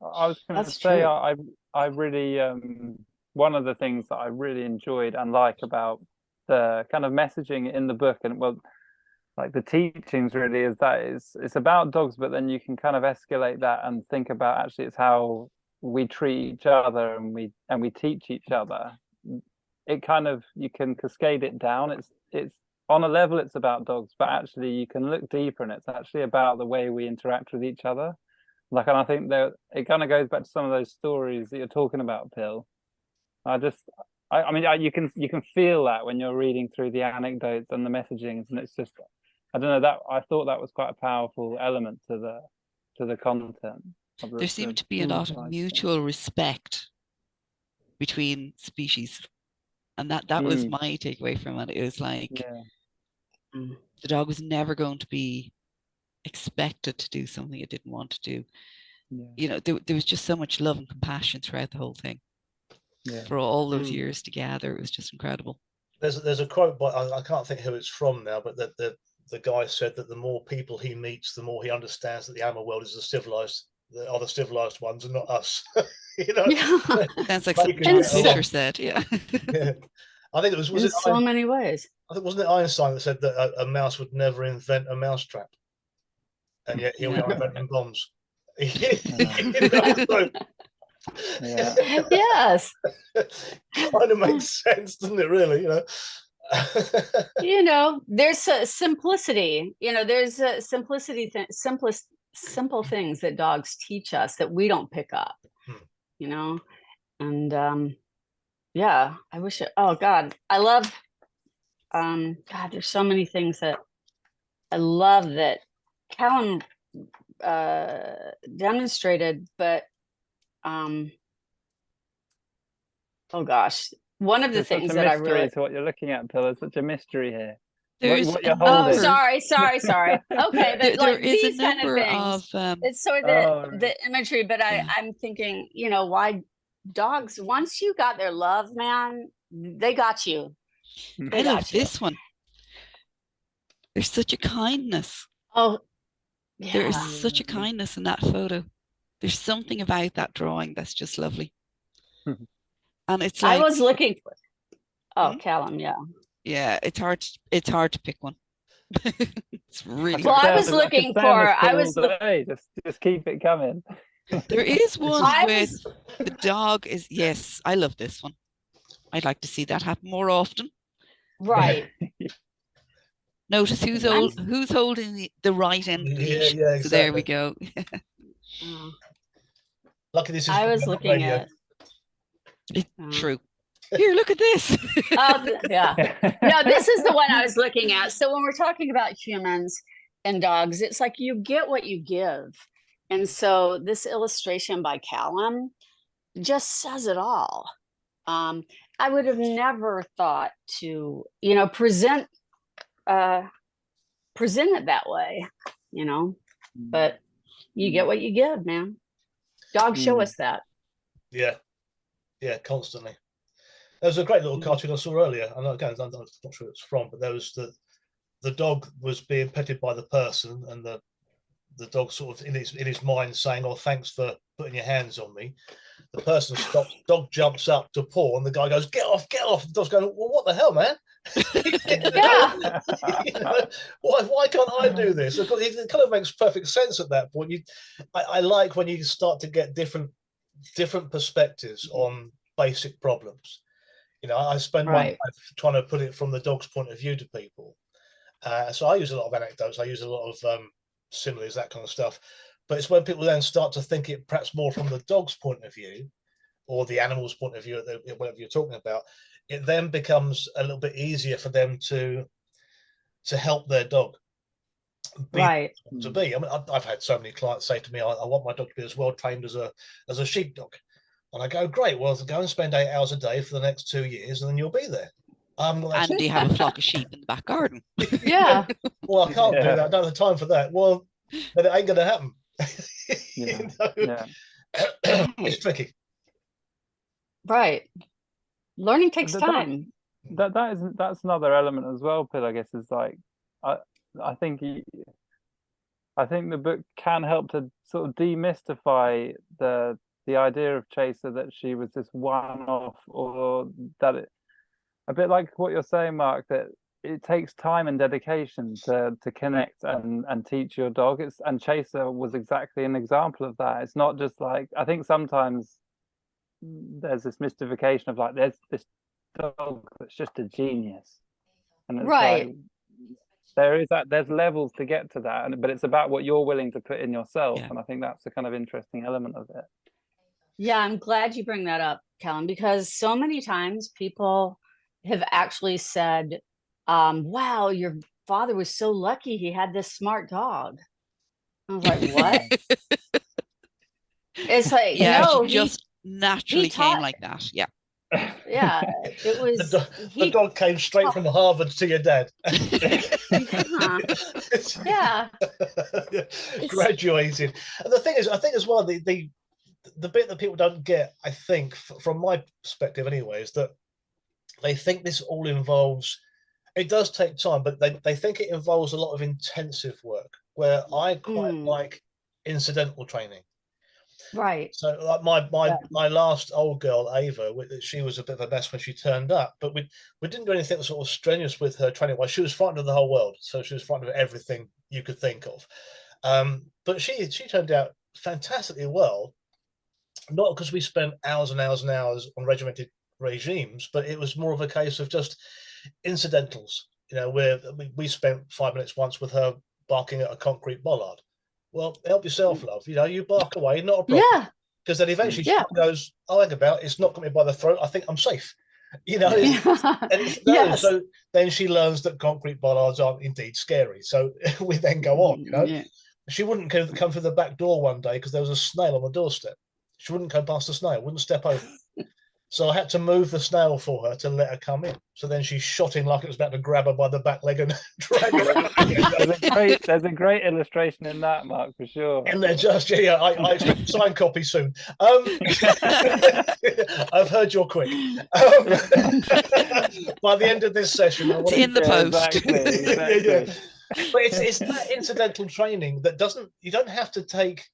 [SPEAKER 2] was going to say, I really one of the things that I really enjoyed and like about the kind of messaging in the book, and like the teachings really, is that it's about dogs, but then you can kind of escalate that and think about actually it's how we treat each other and we teach each other. It kind of, you can cascade it down. It's on a level it's about dogs, but actually you can look deeper and it's actually about the way we interact with each other. Like, and I think that it kind of goes back to some of those stories that you're talking about, Pill. I mean, you can feel that when you're reading through the anecdotes and the messagings, and it's just, I don't know, that I thought that was quite a powerful element to the content.
[SPEAKER 1] There seemed to be a lot of mutual respect between species, and that was my takeaway from it. It was like the dog was never going to be expected to do something it didn't want to do. There was just so much love and compassion throughout the whole thing. For all those years together, it was just incredible.
[SPEAKER 4] There's a quote, but I can't think who it's from now, but the guy said that the more people he meets, the more he understands that the animal world is the civilized ones and not us.
[SPEAKER 1] Sounds like something John Fisher said. Yeah.
[SPEAKER 4] I think it was
[SPEAKER 3] in so many ways.
[SPEAKER 4] I think, wasn't it Einstein that said that a mouse would never invent a mousetrap, and yet here we are inventing bombs.
[SPEAKER 3] Yes.
[SPEAKER 4] Kind of makes sense, doesn't it? Really,
[SPEAKER 3] there's a simplicity. There's a simplicity, simple things that dogs teach us that we don't pick up. And yeah, I wish it, oh God, I love, God, there's so many things that I love that Callum demonstrated, but oh gosh, one of the
[SPEAKER 2] There's such
[SPEAKER 3] things
[SPEAKER 2] a
[SPEAKER 3] that I
[SPEAKER 2] mystery
[SPEAKER 3] really,
[SPEAKER 2] to what you're looking at, Pill. There's such a mystery here.
[SPEAKER 1] There's
[SPEAKER 2] What
[SPEAKER 1] a
[SPEAKER 2] you're
[SPEAKER 3] oh,
[SPEAKER 2] holding.
[SPEAKER 1] number.
[SPEAKER 3] sorry. Okay,
[SPEAKER 1] There,
[SPEAKER 3] but
[SPEAKER 1] there
[SPEAKER 3] like
[SPEAKER 1] is a
[SPEAKER 3] these kind of
[SPEAKER 1] number
[SPEAKER 3] things,
[SPEAKER 1] of
[SPEAKER 3] it's sort of
[SPEAKER 2] Oh,
[SPEAKER 3] the imagery, but
[SPEAKER 1] yeah.
[SPEAKER 3] I'm thinking, you know, why dogs, once you got their love, man, they got you.
[SPEAKER 1] I
[SPEAKER 3] They
[SPEAKER 1] love
[SPEAKER 3] got you.
[SPEAKER 1] this one. There's such a kindness.
[SPEAKER 3] Oh,
[SPEAKER 1] There is
[SPEAKER 3] yeah.
[SPEAKER 1] such a kindness in that photo. There's something about that drawing that's just lovely. And it's
[SPEAKER 3] I
[SPEAKER 1] like,
[SPEAKER 3] was looking for, oh,
[SPEAKER 1] Hmm?
[SPEAKER 3] Callum, yeah.
[SPEAKER 1] yeah, it's hard to pick one. It's really
[SPEAKER 3] Well,
[SPEAKER 1] hard.
[SPEAKER 3] I was
[SPEAKER 2] I could
[SPEAKER 3] looking
[SPEAKER 2] stay on
[SPEAKER 3] for,
[SPEAKER 2] this
[SPEAKER 3] I
[SPEAKER 2] call all
[SPEAKER 3] was look,
[SPEAKER 2] day. Just keep it coming.
[SPEAKER 1] There is one
[SPEAKER 3] I
[SPEAKER 1] with
[SPEAKER 3] was,
[SPEAKER 1] the dog is, yes, I love this one. I'd like to see that happen more often.
[SPEAKER 3] right.
[SPEAKER 1] Notice who's
[SPEAKER 3] I'm,
[SPEAKER 1] who's holding the right end of the
[SPEAKER 4] Yeah,
[SPEAKER 1] leash.
[SPEAKER 4] yeah,
[SPEAKER 1] So there we
[SPEAKER 4] exactly.
[SPEAKER 1] go.
[SPEAKER 3] oh,
[SPEAKER 4] Lucky this is
[SPEAKER 3] I was
[SPEAKER 4] not
[SPEAKER 3] looking
[SPEAKER 4] radio.
[SPEAKER 3] at,
[SPEAKER 1] It's
[SPEAKER 3] oh.
[SPEAKER 1] true. Here, look at this.
[SPEAKER 3] Yeah. No, this is the one I was looking at. So when we're talking about humans and dogs, it's like you get what you give. And so this illustration by Callum just says it all. I would have never thought to, you know, present it that way, you know, but you get what you give, man. Dogs show us that.
[SPEAKER 4] Yeah, yeah, constantly. There was a great little
[SPEAKER 3] Mhm.
[SPEAKER 4] cartoon I saw earlier. I'm not sure it's from, but there was the dog was being petted by the person, and the dog sort of in his mind saying, "Oh, thanks for putting your hands on me." The person stops, dog jumps up to paw, and the guy goes, "Get off, get off." The dog's going, "Well, what the hell, man?"
[SPEAKER 3] Yeah.
[SPEAKER 4] You know, why can't I do this? Of course, it kind of makes perfect sense at that point. I like when you start to get different perspectives on basic problems. You know, I spend my
[SPEAKER 3] Right.
[SPEAKER 4] life trying to put it from the dog's point of view to people. So I use a lot of anecdotes. I use a lot of similes, that kind of stuff. But it's when people then start to think it perhaps more from the dog's point of view or the animal's point of view, whatever you're talking about, it then becomes a little bit easier for them to help their dog be
[SPEAKER 3] Right.
[SPEAKER 4] to be. I mean, I've had so many clients say to me, I want my dog to be as well trained as a sheepdog. And I go, great, well, go and spend 8 hours a day for the next 2 years and then you'll be there.
[SPEAKER 1] And do you have a flock of sheep in the back garden?
[SPEAKER 3] Yeah.
[SPEAKER 4] Well, I can't do that. I don't have the time for that. Well, then it ain't going to happen.
[SPEAKER 2] Yeah.
[SPEAKER 4] You know?
[SPEAKER 2] Yeah.
[SPEAKER 4] It's tricky.
[SPEAKER 3] Right. Learning takes
[SPEAKER 2] That-
[SPEAKER 3] time.
[SPEAKER 2] That's another element as well, Pill, I guess, is like I think the book can help to sort of demystify the idea of Chaser, that she was this one-off, or that it, a bit like what you're saying, Mark, that it takes time and dedication to connect and teach your dog. And Chaser was exactly an example of that. It's not just like, I think sometimes there's this mystification of like, there's this dog that's just a genius, and it's
[SPEAKER 3] Right.
[SPEAKER 2] like there's levels to get to that, but it's about what you're willing to put in yourself.
[SPEAKER 1] Yeah.
[SPEAKER 2] And I think that's a kind of interesting element of it.
[SPEAKER 3] Yeah, I'm glad you bring that up, Callum, because so many times people have actually said, wow, your father was so lucky he had this smart dog. I was like, what? It's like,
[SPEAKER 1] Yeah,
[SPEAKER 3] no,
[SPEAKER 1] she just naturally came
[SPEAKER 3] taught,
[SPEAKER 1] like that. Yeah.
[SPEAKER 3] yeah, it was,
[SPEAKER 4] The dog came straight from Harvard to your dad.
[SPEAKER 3] yeah.
[SPEAKER 4] Graduated. And the thing is, I think as well, the bit that people don't get, I think, from my perspective anyway, is that they think this all involves, it does take time, but they think it involves a lot of intensive work, where I quite like incidental training.
[SPEAKER 3] Right.
[SPEAKER 4] So like my last old girl, Ava, she was a bit of a mess when she turned up, but we didn't do anything sort of strenuous with her training. Well, she was frightened of the whole world, so she was frightened of everything you could think of. But she turned out fantastically well, not because we spent hours and hours and hours on regimented regimes, but it was more of a case of just incidentals. You know, where we spent 5 minutes once with her barking at a concrete bollard. Well, help yourself, love. You know, you bark away, not a problem.
[SPEAKER 3] Yeah.
[SPEAKER 4] Because then eventually
[SPEAKER 3] Yeah.
[SPEAKER 4] she goes, oh, hang about, it's not got me by the throat. I think I'm safe. You know, and it's no.
[SPEAKER 3] Yes.
[SPEAKER 4] So then she learns that concrete bollards aren't indeed scary. So we then go on, you know.
[SPEAKER 3] Yeah.
[SPEAKER 4] She wouldn't come through the back door one day because there was a snail on the doorstep. She wouldn't go past the snail, wouldn't step over. So I had to move the snail for her to let her come in. So then she shot in like it was about to grab her by the back leg and drag her out.
[SPEAKER 2] There's a great illustration in that, Mark, for sure.
[SPEAKER 4] And they're just, yeah, I expect a signed copy soon. I've heard you're quick. By the end of this session, I want
[SPEAKER 1] It's in the post.
[SPEAKER 2] Exactly.
[SPEAKER 4] Yeah. But it's that incidental training that you don't have to take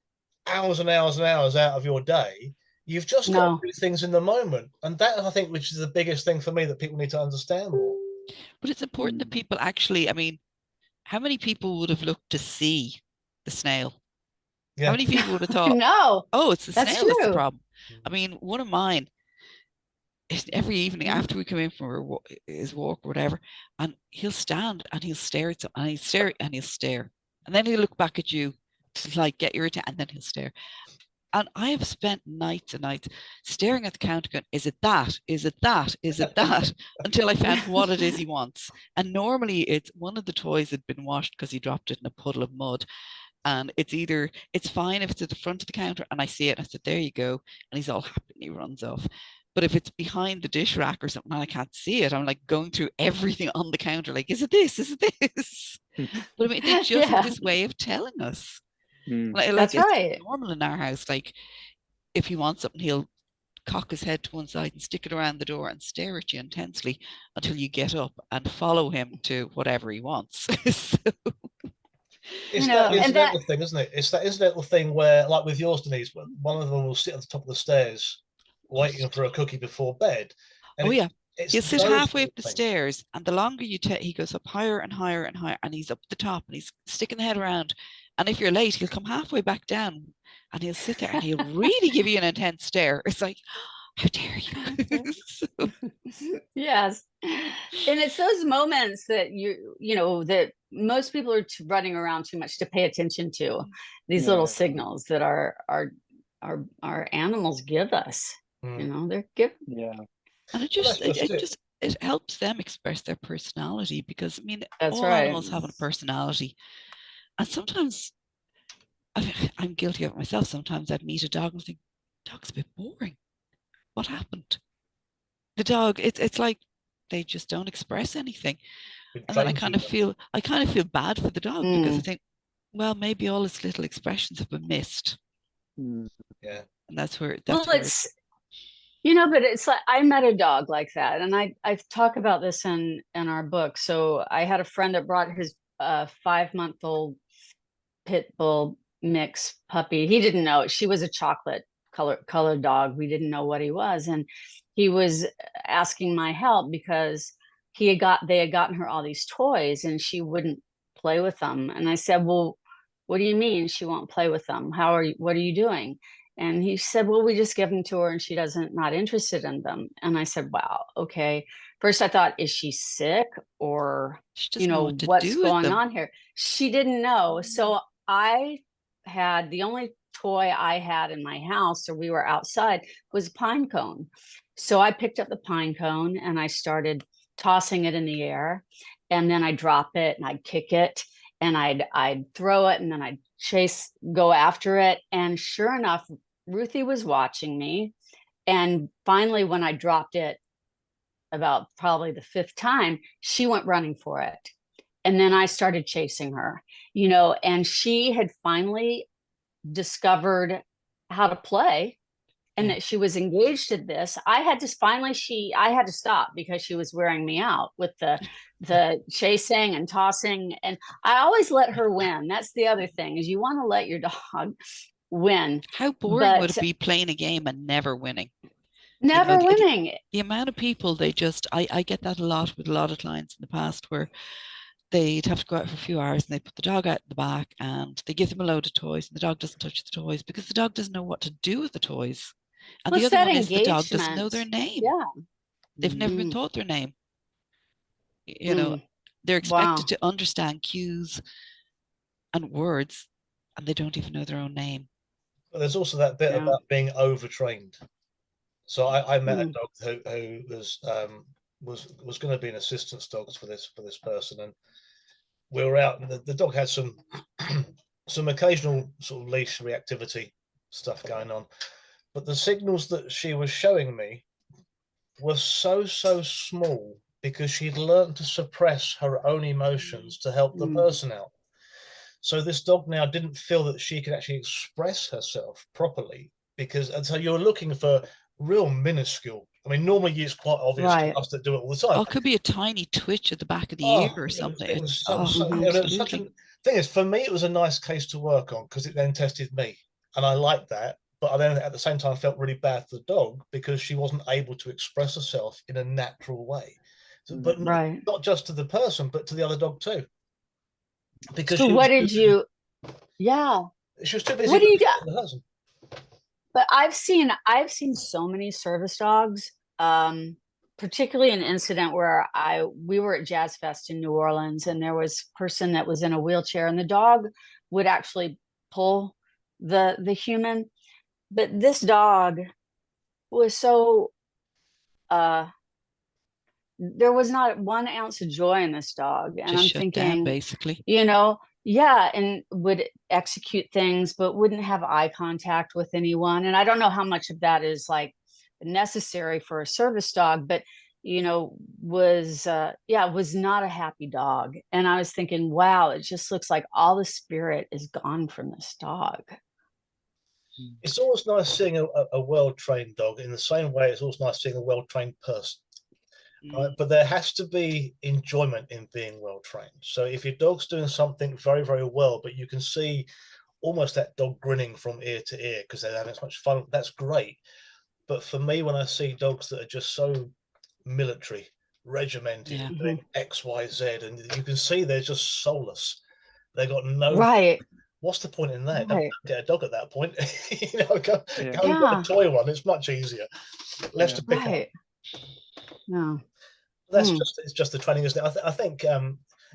[SPEAKER 4] hours and hours and hours out of your day. You've just got to do things in the moment. And that, I think, which is the biggest thing for me that people need to understand more.
[SPEAKER 1] But it's important that people actually, I mean, how many people would have looked to see the snail? Yeah. How many people would have thought,
[SPEAKER 3] no,
[SPEAKER 1] oh, it's the snail that's the problem?
[SPEAKER 4] Mm.
[SPEAKER 1] I mean, one of mine, every evening after we come in from his walk or whatever, and he'll stand and he'll stare at something, and he'll stare and he'll stare. And then he'll look back at you to like get your attention, and then he'll stare. And I have spent nights and nights staring at the counter going, is it that? Is it that? Is it that? Until I found what it is he wants. And normally it's one of the toys had been washed because he dropped it in a puddle of mud. And it's fine if it's at the front of the counter and I see it and I said, there you go. And he's all happy and he runs off. But if it's behind the dish rack or something and I can't see it, I'm like going through everything on the counter. Like, is it this? Is it this? But I mean, they just have this way of telling us. Like,
[SPEAKER 3] that's right.
[SPEAKER 1] It's normal in our house. Like, if he wants something, he'll cock his head to one side and stick it around the door and stare at you intensely until you get up and follow him to whatever he wants. So,
[SPEAKER 4] it's that incidental thing, isn't it? It's that incidental thing where, like with yours, Denise, one of them will sit at the top of the stairs waiting for a cookie before bed. And he'll
[SPEAKER 1] sit halfway up the stairs, and the longer you take, he goes up higher and higher and higher, and he's up the top, and he's sticking the head around. And if you're late, he'll come halfway back down, and he'll sit there, and he'll really give you an intense stare. It's like, how dare you?
[SPEAKER 3] Yes, and it's those moments that you know that most people are running around too much to pay attention to. These little signals that our animals give us. You know, they're given.
[SPEAKER 2] Yeah.
[SPEAKER 1] And it helps them express their personality, because I mean, all
[SPEAKER 3] right.
[SPEAKER 1] animals have a personality, and sometimes I'm guilty of it myself. Sometimes I'd meet a dog and think, dog's a bit boring. What happened? The dog, it's like they just don't express anything, and then I kind of feel bad for the dog because I think, well, maybe all its little expressions have been missed.
[SPEAKER 4] Yeah,
[SPEAKER 1] and that's where
[SPEAKER 3] it's. You know, but it's like I met a dog like that, and I talk about this in our book. So I had a friend that brought his 5-month-old pit bull mix puppy. He didn't know she was a chocolate colored dog. We didn't know what he was, and he was asking my help because they had gotten her all these toys, and she wouldn't play with them. And I said, well, what do you mean she won't play with them? What are you doing? And he said, well, we just give them to her and she not interested in them. And I said, wow, okay. First I thought, is she sick, or, you know, what's going on here? She didn't know. So I had, the only toy I had in my house, or we were outside, was a pine cone. So I picked up the pine cone and I started tossing it in the air, and then I'd drop it and I'd kick it and I'd throw it, and then I'd go after it. And sure enough, Ruthie was watching me. And finally, when I dropped it about probably the 5th time, she went running for it. And then I started chasing her, you know, and she had finally discovered how to play, and that she was engaged in this. I had to stop because she was wearing me out with the chasing and tossing. And I always let her win. That's the other thing, is you want to let your dog win.
[SPEAKER 1] How boring would it be playing a game and never winning?
[SPEAKER 3] Never winning.
[SPEAKER 1] The amount of people, I get that a lot with a lot of clients in the past, where they'd have to go out for a few hours and they put the dog out in the back and they give them a load of toys, and the dog doesn't touch the toys because the dog doesn't know what to do with the toys. And the other one is the dog doesn't know their name.
[SPEAKER 3] Yeah.
[SPEAKER 1] They've never been taught their name. You know, they're expected to understand cues and words, and they don't even know their own name.
[SPEAKER 4] But there's also that bit
[SPEAKER 3] Yeah.
[SPEAKER 4] about being overtrained. So I met a
[SPEAKER 3] Mm.
[SPEAKER 4] dog who was going to be an assistance dog for this person, and we were out, and the dog had some some occasional sort of leash reactivity stuff going on, but the signals that she was showing me were so small because she'd learned to suppress her own emotions to help the
[SPEAKER 3] Mm.
[SPEAKER 4] person out. So this dog now didn't feel that she could actually express herself properly, and so you're looking for real minuscule. I mean, normally it's quite obvious to
[SPEAKER 3] Right.
[SPEAKER 4] us that do it all the time.
[SPEAKER 1] Oh, it could be a tiny twitch at the back of the
[SPEAKER 4] Oh,
[SPEAKER 1] ear or something.
[SPEAKER 4] it was
[SPEAKER 1] It's
[SPEAKER 4] so,
[SPEAKER 3] Mhm.
[SPEAKER 4] it was such a
[SPEAKER 1] absolutely.
[SPEAKER 4] thing is, for me, it was a nice case to work on because it then tested me, and I liked that. But I then at the same time felt really bad for the dog because she wasn't able to express herself in a natural way. So, but
[SPEAKER 3] Right.
[SPEAKER 4] not just to the person, but to the other dog too. Because
[SPEAKER 3] So what did you, yeah,
[SPEAKER 4] she was too busy
[SPEAKER 3] what do you
[SPEAKER 4] looking
[SPEAKER 3] do?
[SPEAKER 4] at the person.
[SPEAKER 3] But I've seen so many service dogs, particularly an incident where we were at Jazz Fest in New Orleans, and there was a person that was in a wheelchair, and the dog would actually pull the human. But this dog was so there was not 1 ounce of joy in this dog. And
[SPEAKER 1] Just
[SPEAKER 3] I'm
[SPEAKER 1] shut down,
[SPEAKER 3] thinking,
[SPEAKER 1] basically.
[SPEAKER 3] yeah, and would execute things, but wouldn't have eye contact with anyone. And I don't know how much of that is like necessary for a service dog, but was not a happy dog. And I was thinking, wow, it just looks like all the spirit is gone from this dog.
[SPEAKER 4] It's always nice seeing a well-trained dog. In the same way, it's always nice seeing a well-trained person. Right? But there has to be enjoyment in being well trained. So if your dog's doing something very, very well, but you can see almost that dog grinning from ear to ear because they're having so much fun, that's great. But for me, when I see dogs that are just so military, regimented,
[SPEAKER 1] Yeah.
[SPEAKER 4] doing X, Y, Z, and you can see they're just soulless. They got no.
[SPEAKER 3] Right.
[SPEAKER 4] What's the point in that?
[SPEAKER 3] Right.
[SPEAKER 4] Don't get a dog at that point. Go and get
[SPEAKER 3] Yeah.
[SPEAKER 4] a toy one. It's much easier. Less to pick up.
[SPEAKER 3] Right. No.
[SPEAKER 4] That's it's just the training, isn't it? I think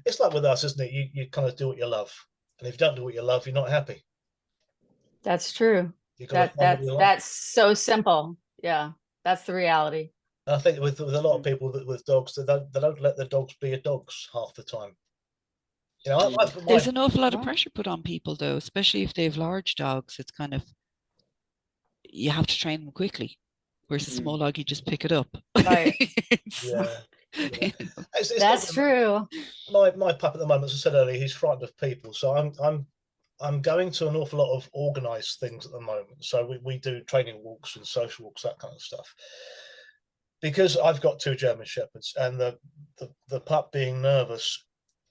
[SPEAKER 4] it's like with us, isn't it? You kind of do what you love, and if you don't do what you love, you're not happy.
[SPEAKER 3] That's true.
[SPEAKER 4] You got to find what you love.
[SPEAKER 3] That's so simple. Yeah, that's the reality.
[SPEAKER 4] And I think with a lot of people with dogs, they don't let the dogs be a dogs half the time.
[SPEAKER 1] There's an awful lot of pressure put on people, though, especially if they have large dogs. It's kind of, you have to train them quickly. Whereas a small dog, you just pick it up.
[SPEAKER 3] Right.
[SPEAKER 4] Yeah.
[SPEAKER 3] That's true.
[SPEAKER 4] My pup at the moment, as I said earlier, he's frightened of people. So I'm going to an awful lot of organised things at the moment. So we do training walks and social walks, that kind of stuff. Because I've got 2 German Shepherds, and the pup being nervous,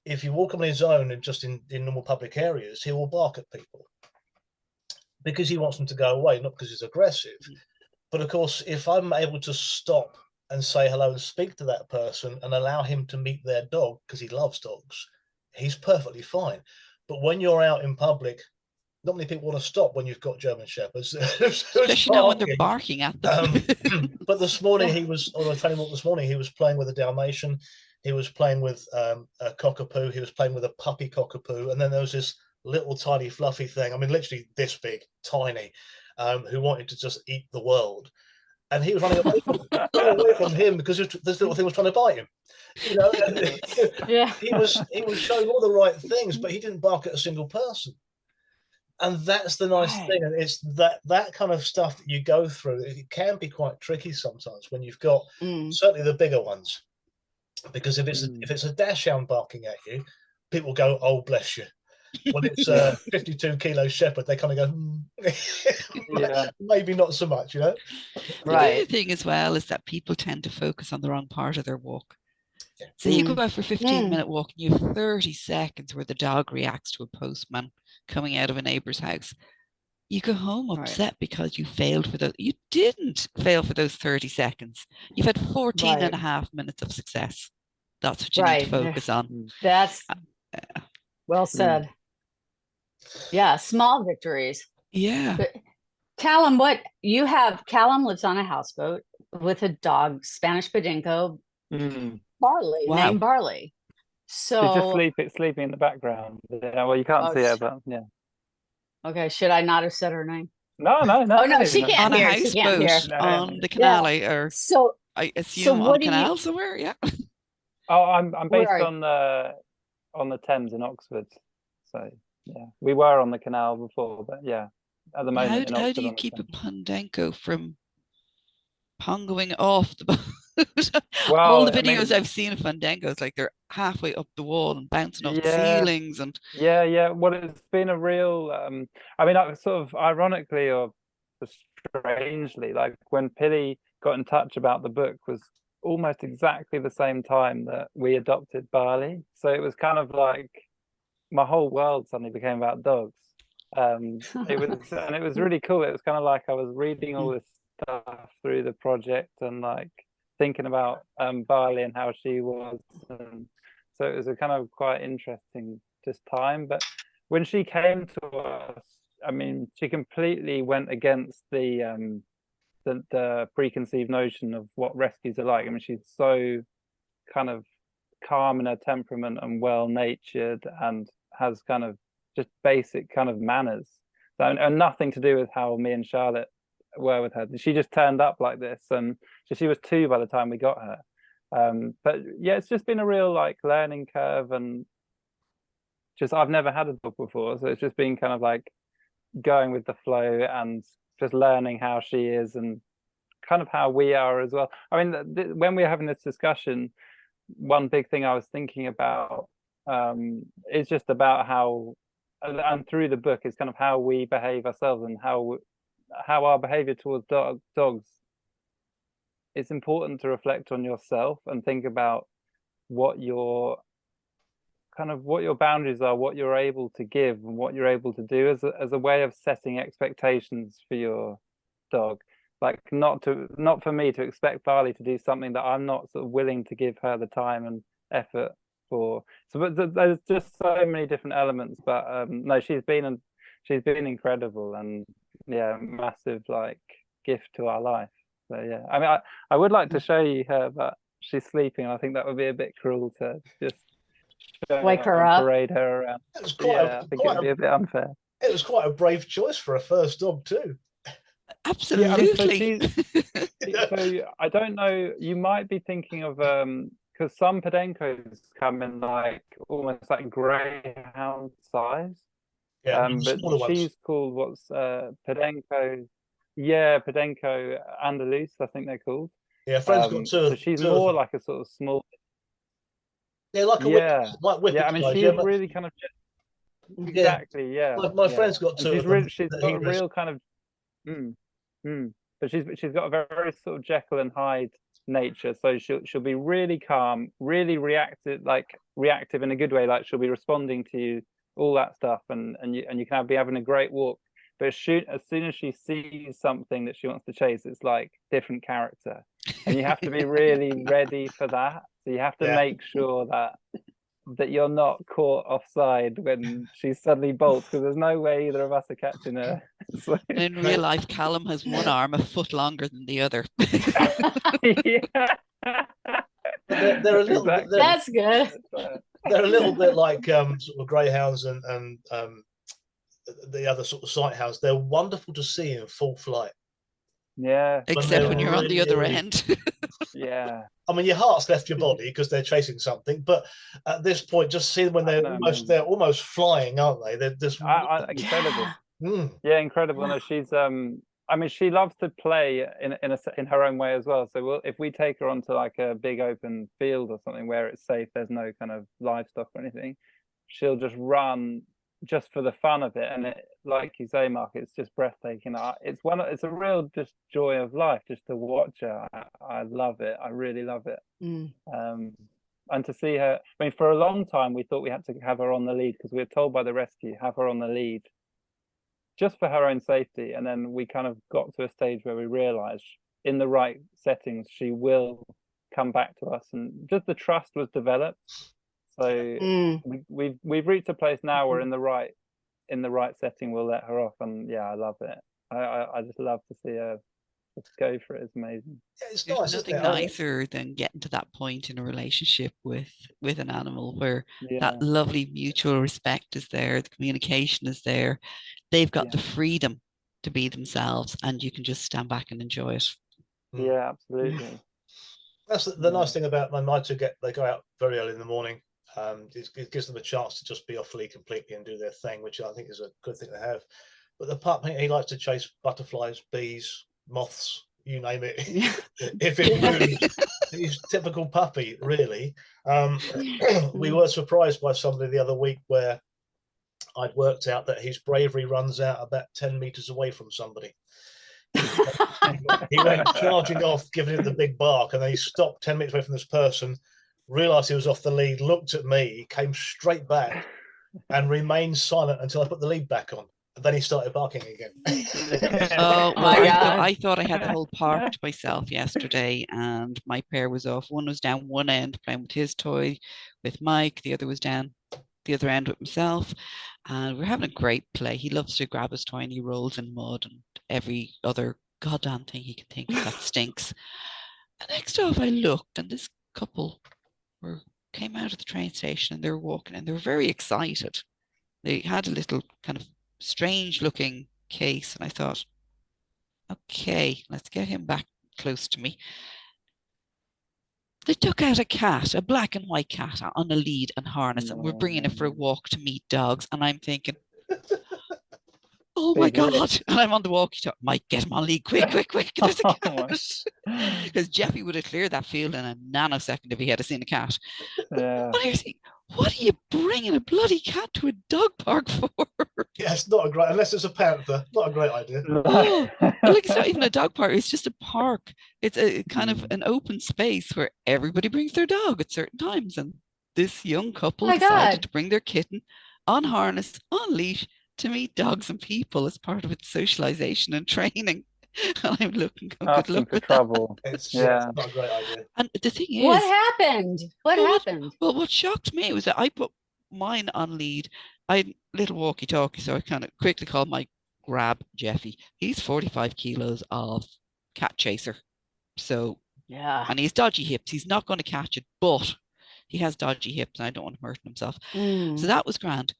[SPEAKER 4] if you walk him on his own and just in normal public areas, he will bark at people because he wants them to go away, not because he's aggressive. But of course, if I'm able to stop and say hello and speak to that person and allow him to meet their dog because he loves dogs, he's perfectly fine. But when you're out in public, not many people want to stop when you've got German Shepherds,
[SPEAKER 1] especially not when they're barking at them.
[SPEAKER 4] But this morning he was on a training walk. This morning he was playing with a Dalmatian, he was playing with a cockapoo, he was playing with a puppy cockapoo, and then there was this little tiny fluffy thing. I mean, literally this big, tiny, who wanted to just eat the world. And he was running away from him because this little thing was trying to bite him.
[SPEAKER 3] Yeah.
[SPEAKER 4] He was showing all the right things, but he didn't bark at a single person. And that's the nice thing. And it's that kind of stuff that you go through. It can be quite tricky sometimes when you've got certainly the bigger ones, because if it's a dachshund barking at you, people go, "Oh, bless you." When it's a 52-kilo shepherd, they kind of go, maybe not so much,
[SPEAKER 1] Right. The other thing as well is that people tend to focus on the wrong part of their walk. Yeah. So you go out for a 15-minute walk and you have 30 seconds where the dog reacts to a postman coming out of a neighbor's house. You go home upset because you failed for those. You didn't fail for those 30 seconds. You've had 14 and a half minutes of success. That's what you need to focus on.
[SPEAKER 3] That's well said. Yeah, small victories.
[SPEAKER 1] Yeah.
[SPEAKER 3] But Callum, Callum lives on a houseboat with a dog, Spanish Badinko, Barley, named Barley. So
[SPEAKER 2] she's just sleeping in the background. Yeah, well, you can't see her, but yeah.
[SPEAKER 3] Okay, should I not have said her name?
[SPEAKER 2] No, no, no.
[SPEAKER 3] Oh, no, she
[SPEAKER 2] no.
[SPEAKER 3] can't
[SPEAKER 1] On a
[SPEAKER 3] hear. She can't hear.
[SPEAKER 1] houseboat
[SPEAKER 2] No,
[SPEAKER 1] on
[SPEAKER 2] no.
[SPEAKER 1] the canal,
[SPEAKER 3] Yeah.
[SPEAKER 1] or
[SPEAKER 3] So,
[SPEAKER 1] I
[SPEAKER 3] so
[SPEAKER 1] assume on a
[SPEAKER 3] what do you?
[SPEAKER 1] canal somewhere. Yeah.
[SPEAKER 2] Oh, I'm
[SPEAKER 3] Where
[SPEAKER 2] based
[SPEAKER 3] are you?
[SPEAKER 2] on the Thames in Oxford. So yeah, we were on the canal before, but yeah, at the moment in
[SPEAKER 1] How do
[SPEAKER 2] Oxford
[SPEAKER 1] you
[SPEAKER 2] on the
[SPEAKER 1] keep a
[SPEAKER 2] Thames.
[SPEAKER 1] Pandenko from pongoing off the boat? All the
[SPEAKER 2] Well, I
[SPEAKER 1] videos
[SPEAKER 2] mean,
[SPEAKER 1] I've seen of Fandangos, like they're halfway up the wall and bouncing off the
[SPEAKER 2] yeah,
[SPEAKER 1] ceilings, and
[SPEAKER 2] yeah. Well, it's been a real. I mean, sort of ironically or strangely, like when Pilley got in touch about the book was almost exactly the same time that we adopted Barley. So it was kind of like my whole world suddenly became about dogs. It was really cool. It was kind of like I was reading all this stuff through the project and like thinking about Barley and how she was, and so it was a kind of quite interesting just time. But when she came to us, I mean, she completely went against the preconceived notion of what rescues are like. I mean, she's so kind of calm in her temperament and well natured and has kind of just basic kind of manners, and nothing to do with how me and Charlotte were with her. She just turned up like this, and so she was 2 by the time we got her. But yeah, it's just been a real like learning curve, and just I've never had a dog before, so it's just been kind of like going with the flow and just learning how she is and kind of how we are as well. I mean, when we were having this discussion, one big thing I was thinking about is just about how, and through the book, is kind of how we behave ourselves and how our behavior towards dogs. It's important to reflect on yourself and think about what your what your boundaries are, what you're able to give, and what you're able to do as a way of setting expectations for your dog. Like not for me to expect Barley to do something that I'm not sort of willing to give her the time and effort for. So, but there's just so many different elements. But no, she's been incredible, and yeah, massive like gift to our life. So yeah, I mean, I would like to show you her, but she's sleeping. I think that would be a bit cruel to just
[SPEAKER 3] Wake her
[SPEAKER 2] and
[SPEAKER 3] up.
[SPEAKER 2] parade her around.
[SPEAKER 4] It was
[SPEAKER 2] Yeah, I think it'd be a bit unfair.
[SPEAKER 4] It was quite a brave choice for a first dog too.
[SPEAKER 2] Yeah, I mean,
[SPEAKER 1] absolutely.
[SPEAKER 2] so I don't know. You might be thinking of because some Podencos come in like almost like greyhound size.
[SPEAKER 4] Yeah, the
[SPEAKER 2] But
[SPEAKER 4] smaller ones.
[SPEAKER 2] she's called what's Podenco? Yeah, Podenco Andalus, I think they're called.
[SPEAKER 4] Yeah, friend's got
[SPEAKER 2] So she's
[SPEAKER 4] two of
[SPEAKER 2] more
[SPEAKER 4] them.
[SPEAKER 2] like a sort of small.
[SPEAKER 4] Yeah, like a
[SPEAKER 2] Yeah,
[SPEAKER 4] whippet
[SPEAKER 2] I mean,
[SPEAKER 4] size.
[SPEAKER 2] she's
[SPEAKER 4] Yeah, but
[SPEAKER 2] really kind of
[SPEAKER 3] Mhm.
[SPEAKER 4] yeah,
[SPEAKER 2] exactly. Yeah,
[SPEAKER 4] my
[SPEAKER 2] yeah,
[SPEAKER 4] friend's got
[SPEAKER 2] and
[SPEAKER 4] two of them
[SPEAKER 2] she's
[SPEAKER 4] that
[SPEAKER 2] got
[SPEAKER 4] he
[SPEAKER 2] a
[SPEAKER 4] rescued.
[SPEAKER 2] real kind of. Mm, But she's got a very sort of Jekyll and Hyde nature. So she'll be really calm, really reactive in a good way. Like she'll be responding to you, all that stuff, and you can be having a great walk. But as soon as she sees something that she wants to chase, it's like different character, and you have to be really ready for that. So you have to
[SPEAKER 4] Yeah.
[SPEAKER 2] make sure that you're not caught offside when she suddenly bolts, because there's no way either of us are catching her. So,
[SPEAKER 1] In real life, Callum has one arm a foot longer than the other.
[SPEAKER 2] yeah.
[SPEAKER 4] But they're a little bit
[SPEAKER 2] Exactly.
[SPEAKER 3] That's good.
[SPEAKER 4] they're a little bit like sort of greyhounds and the other sort of sight hounds. They're wonderful to see in full flight.
[SPEAKER 2] Yeah.
[SPEAKER 1] Except when
[SPEAKER 2] Yeah.
[SPEAKER 1] you're on the other end.
[SPEAKER 2] Yeah.
[SPEAKER 4] I mean, your heart's left your body because they're chasing something, but at this point, just see them when they're almost flying, aren't they? They're just
[SPEAKER 2] incredible.
[SPEAKER 4] Mm.
[SPEAKER 2] Yeah, incredible. No, she's I mean, she loves to play in her own way as well. So if we take her onto like a big open field or something where it's safe, there's no kind of livestock or anything, she'll just run just for the fun of it. And it, like you say, Mark, it's just breathtaking. It's a real just joy of life just to watch her. I love it. I really love it. And to see her, I mean, for a long time we thought we had to have her on the lead because we were told by the rescue, have her on the lead just for her own safety. And then we kind of got to a stage where we realized in the right settings she will come back to us, and just the trust was developed. So we've reached a place now where in the right setting we'll let her off, and yeah, I love it. I just love to see her just go for it. It's amazing.
[SPEAKER 4] Yeah, it's
[SPEAKER 1] There's
[SPEAKER 4] nice,
[SPEAKER 1] nothing nicer than getting to that point in a relationship with an animal where that lovely mutual respect is there, the communication is there. They've got the freedom to be themselves, and you can just stand back and enjoy it.
[SPEAKER 2] Yeah, absolutely.
[SPEAKER 4] That's the nice thing about them. They go out very early in the morning. It gives them a chance to just be off lead completely and do their thing, which I think is a good thing to have. But the pup, he likes to chase butterflies, bees, moths, you name it. If it moves, he's typical puppy, really. We were surprised by somebody the other week where I'd worked out that his bravery runs out about 10 meters away from somebody. He went charging off, giving it the big bark, and then he stopped 10 meters away from this person, realized he was off the lead, looked at me, came straight back, and remained silent until I put the lead back on. And then he started barking again.
[SPEAKER 1] Oh,
[SPEAKER 3] my God.
[SPEAKER 1] I thought I had the whole park to myself yesterday, and my pair was off. One was down one end playing with his toy with Mike, the other was down the other end with himself, and we're having a great play. He loves to grab his toy and he rolls in mud and every other goddamn thing he can think of that stinks. And next off, I looked, and this couple came out of the train station and they were walking, and they were very excited. They had a little kind of strange looking case, and I thought, okay, let's get him back close to me. They took out a cat, a black and white cat on a lead and harness, and we're bringing it for a walk to meet dogs. And I'm thinking, oh my God. And I'm on the walkie-talkie. Mike, get him on lead. Quick, quick, quick. There's a cat. Because Jeffy would have cleared that field in a nanosecond if he had seen a cat.
[SPEAKER 2] Yeah.
[SPEAKER 1] But I was thinking, what are you bringing a bloody cat to a dog park for?
[SPEAKER 4] Yeah, it's not a great, unless it's a panther, not a great idea.
[SPEAKER 1] Oh, like it's not even a dog park. It's just a park. It's a kind of an open space where everybody brings their dog at certain times. And this young couple decided to bring their kitten on harness, on leash, to meet dogs and people as part of its socialization and training. And I'm looking, good luck with
[SPEAKER 2] trouble.
[SPEAKER 4] It's not a great idea.
[SPEAKER 1] And the thing is,
[SPEAKER 3] what happened? What happened?
[SPEAKER 1] Well, what shocked me was that I put mine on lead. I had a little walkie-talkie, so I kind of quickly called my grab Jeffy. He's 45 kilos of cat chaser. So,
[SPEAKER 3] yeah.
[SPEAKER 1] And he's dodgy hips. He's not going to catch it, but he has dodgy hips, and I don't want him hurting himself. So that was grand.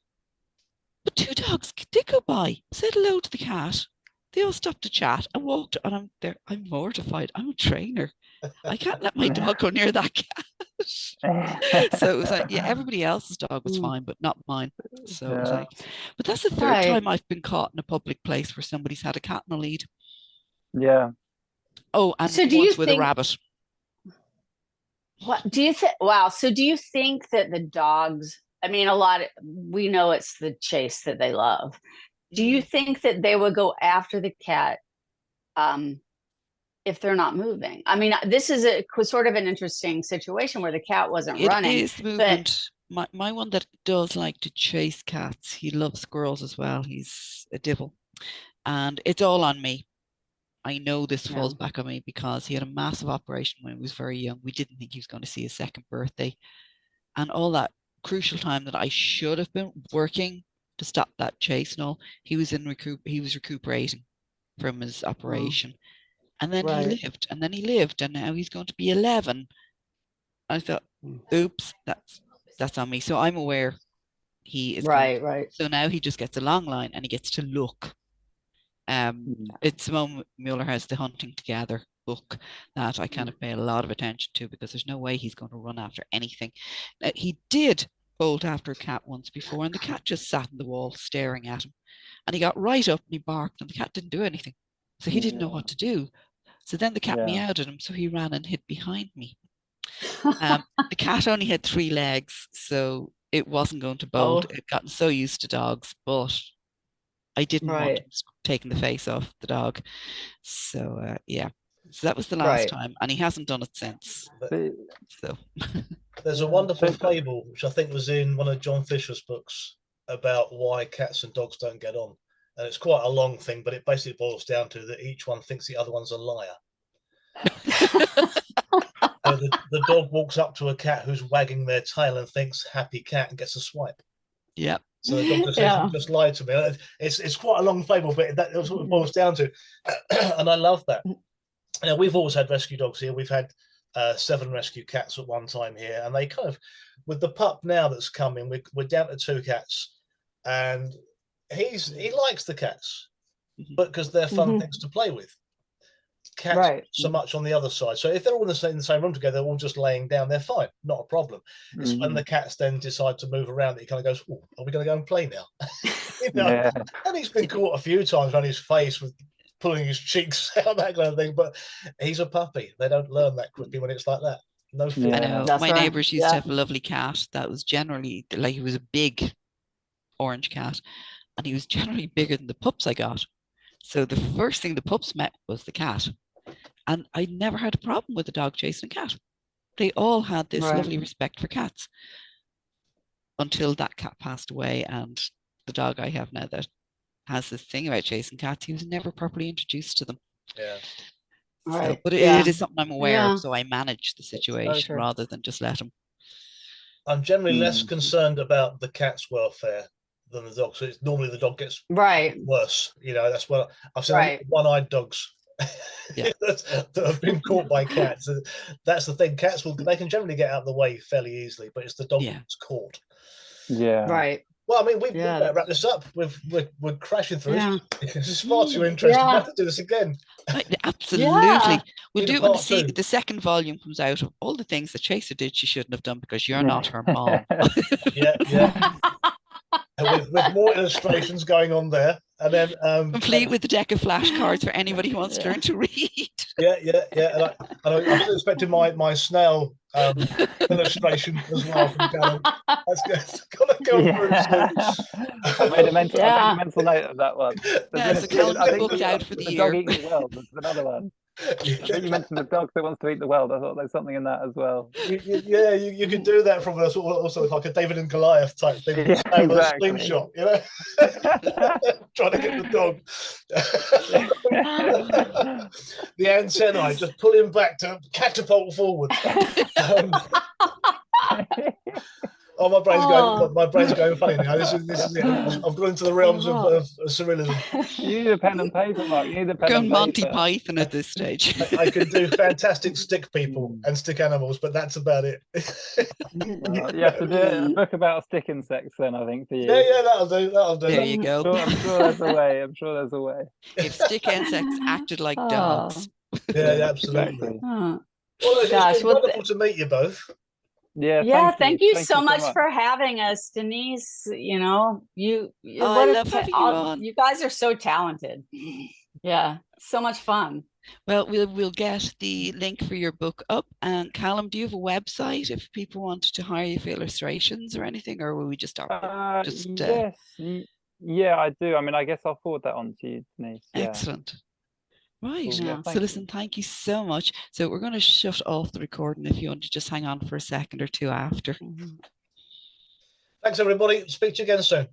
[SPEAKER 1] But two dogs did go by, said hello to the cat. They all stopped to chat and walked, and I'm there. I'm mortified. I'm a trainer. I can't let my dog go near that cat. So it was like, yeah, everybody else's dog was fine, but not mine. So it was like, but that's the third time I've been caught in a public place where somebody's had a cat in a lead.
[SPEAKER 2] Yeah.
[SPEAKER 1] Oh, and
[SPEAKER 3] so
[SPEAKER 1] once with a rabbit.
[SPEAKER 3] What do you think? Wow. So do you think that the dogs, I mean, we know it's the chase that they love. Do you think that they would go after the cat if they're not moving? I mean, this is sort of an interesting situation where the cat wasn't running.
[SPEAKER 1] It is movement. My one that does like to chase cats, he loves squirrels as well. He's a devil. And it's all on me. I know this falls back on me because he had a massive operation when he was very young. We didn't think he was going to see his second birthday. And all that crucial time that I should have been working to stop that chase and all, he was recuperating from his operation. And then he lived, and now he's going to be 11. I thought, oops, that's on me. So I'm aware he is
[SPEAKER 3] right.
[SPEAKER 1] So now he just gets a long line and he gets to look. It's Simone Mueller has the Hunting Together book that I kind of pay a lot of attention to, because there's no way he's going to run after anything. He did bolt after a cat once before, and the cat just sat in the wall staring at him, and he got right up and he barked, and the cat didn't do anything, so he didn't know what to do. So then the cat meowed at him, so he ran and hid behind me. The cat only had 3 legs, so it wasn't going to bolt. It had gotten so used to dogs, but I didn't want him taking the face off the dog. So so that was the last time, and he hasn't done it since. So
[SPEAKER 4] there's a wonderful fable which I think was in one of John Fisher's books about why cats and dogs don't get on, and it's quite a long thing, but it basically boils down to that each one thinks the other one's a liar. So the dog walks up to a cat who's wagging their tail and thinks happy cat and gets a swipe.
[SPEAKER 1] Yeah.
[SPEAKER 4] So the dog just says, you just lied to me. It's quite a long fable, but that's what it boils down to. And I love that. Now, we've always had rescue dogs here. We've had 7 rescue cats at one time here. And they kind of, with the pup now that's coming, we're down to 2 cats. And he likes the cats. but because they're fun
[SPEAKER 3] Mhm.
[SPEAKER 4] things to play with. Cats
[SPEAKER 3] Right.
[SPEAKER 4] so much on the other side. So if they're all in the same room together, all just laying down, they're fine, not a problem. It's when the cats then decide to move around that he kind of goes, "Oh, are we going to go and play now?" You know?
[SPEAKER 2] Yeah.
[SPEAKER 4] And he's been caught a few times on his face with pulling his cheeks out, that kind of thing. But he's a puppy. They don't learn that quickly when it's like that. No fear.
[SPEAKER 1] I
[SPEAKER 2] Yeah.
[SPEAKER 1] know
[SPEAKER 3] That's
[SPEAKER 1] my
[SPEAKER 3] right.
[SPEAKER 1] neighbors used to
[SPEAKER 3] Yeah.
[SPEAKER 1] have a lovely cat that was generally like, he was a big orange cat, and he was generally bigger than the pups I got. So the first thing the pups met was the cat. And I never had a problem with the dog chasing a cat. They all had this
[SPEAKER 3] Right.
[SPEAKER 1] lovely respect for cats until that cat passed away. And the dog I have now that has this thing about chasing cats, he was never properly introduced to them.
[SPEAKER 4] Yeah.
[SPEAKER 1] So,
[SPEAKER 3] Right.
[SPEAKER 1] but
[SPEAKER 3] Yeah.
[SPEAKER 1] it is something I'm aware
[SPEAKER 3] Yeah.
[SPEAKER 1] of, so I manage the situation
[SPEAKER 3] true.
[SPEAKER 1] rather than just let him.
[SPEAKER 4] I'm generally less
[SPEAKER 2] Mm.
[SPEAKER 4] concerned about the cat's welfare than the dog. So it's normally the dog gets
[SPEAKER 3] Right.
[SPEAKER 4] worse. You know, that's what I've seen.
[SPEAKER 3] Right.
[SPEAKER 4] One-eyed dogs
[SPEAKER 1] Yeah.
[SPEAKER 4] that have been caught by cats. That's the thing. Cats they can generally get out of the way fairly easily, but it's the dog
[SPEAKER 1] Yeah.
[SPEAKER 4] that's caught.
[SPEAKER 2] Yeah.
[SPEAKER 3] Right.
[SPEAKER 4] Well, I mean, we
[SPEAKER 3] Yeah,
[SPEAKER 4] better wrap
[SPEAKER 3] that's-
[SPEAKER 4] this up. We're crashing through.
[SPEAKER 3] Yeah.
[SPEAKER 4] This is far too interesting.
[SPEAKER 3] Yeah.
[SPEAKER 4] We have to do this again.
[SPEAKER 1] Right, absolutely.
[SPEAKER 3] Yeah.
[SPEAKER 1] We'll
[SPEAKER 4] Need a
[SPEAKER 1] do it when
[SPEAKER 4] part two.
[SPEAKER 1] the second volume comes out of all the things that Chaser did she shouldn't have done because you're not her mom.
[SPEAKER 4] Yeah, yeah. with more illustrations going on there, and then
[SPEAKER 1] Complete with the deck of flashcards for anybody who wants to learn to read.
[SPEAKER 4] yeah, I'm still expecting my snail illustration as well from Callum. That's gonna go through soon.
[SPEAKER 2] I made a mental, I made
[SPEAKER 3] Yeah.
[SPEAKER 2] a mental note of that one.
[SPEAKER 1] Yeah,
[SPEAKER 2] There's
[SPEAKER 1] so
[SPEAKER 2] been
[SPEAKER 1] Callum's
[SPEAKER 2] I think
[SPEAKER 1] booked
[SPEAKER 2] there's
[SPEAKER 1] out for the
[SPEAKER 2] the dog
[SPEAKER 1] year.
[SPEAKER 2] eating the world. There's another one. I think you mentioned the dog that wants to eat the world. I thought there's something in that as well.
[SPEAKER 4] You could do that from a sort of also like a David and Goliath type thing.
[SPEAKER 2] Yeah,
[SPEAKER 4] Have a
[SPEAKER 2] exactly.
[SPEAKER 4] slingshot, you know, trying to get the dog. The antennae, just pull him back to catapult forward. Oh, my brain's going funny now. This is it. I've gone into the realms of surrealism.
[SPEAKER 2] You need a pen and paper, Mark. You need a pen
[SPEAKER 1] Going
[SPEAKER 2] and
[SPEAKER 1] Monty
[SPEAKER 2] paper.
[SPEAKER 1] Python at this stage.
[SPEAKER 4] I can do fantastic stick people and stick animals, but that's about it.
[SPEAKER 2] You have to do a book about stick insects then, I think, for you.
[SPEAKER 4] Yeah, that'll do.
[SPEAKER 1] There you go.
[SPEAKER 2] I'm sure there's a way. I'm sure there's a way.
[SPEAKER 1] If stick insects acted like dogs.
[SPEAKER 4] Yeah, absolutely.
[SPEAKER 2] Exactly.
[SPEAKER 3] Oh.
[SPEAKER 4] Well, it's
[SPEAKER 3] Gosh,
[SPEAKER 4] been
[SPEAKER 3] well,
[SPEAKER 4] wonderful to meet you both.
[SPEAKER 2] Yeah,
[SPEAKER 3] thank you so much for having us, Denise. You know,
[SPEAKER 1] I love having you on.
[SPEAKER 3] You guys are so talented. Yeah, so much fun.
[SPEAKER 1] Well, we'll get the link for your book up. And Callum, do you have a website if people wanted to hire you for illustrations or anything, or will we just start?
[SPEAKER 2] Yes, yeah, I do. I mean, I guess I'll forward that on to you, Denise. Yeah.
[SPEAKER 1] Excellent. Right.
[SPEAKER 2] Cool. Yeah,
[SPEAKER 1] So
[SPEAKER 2] thank
[SPEAKER 1] listen, thank you so much. So we're going to shut off the recording if you want to just hang on for a second or two after.
[SPEAKER 4] Thanks, everybody. Speak to you again soon.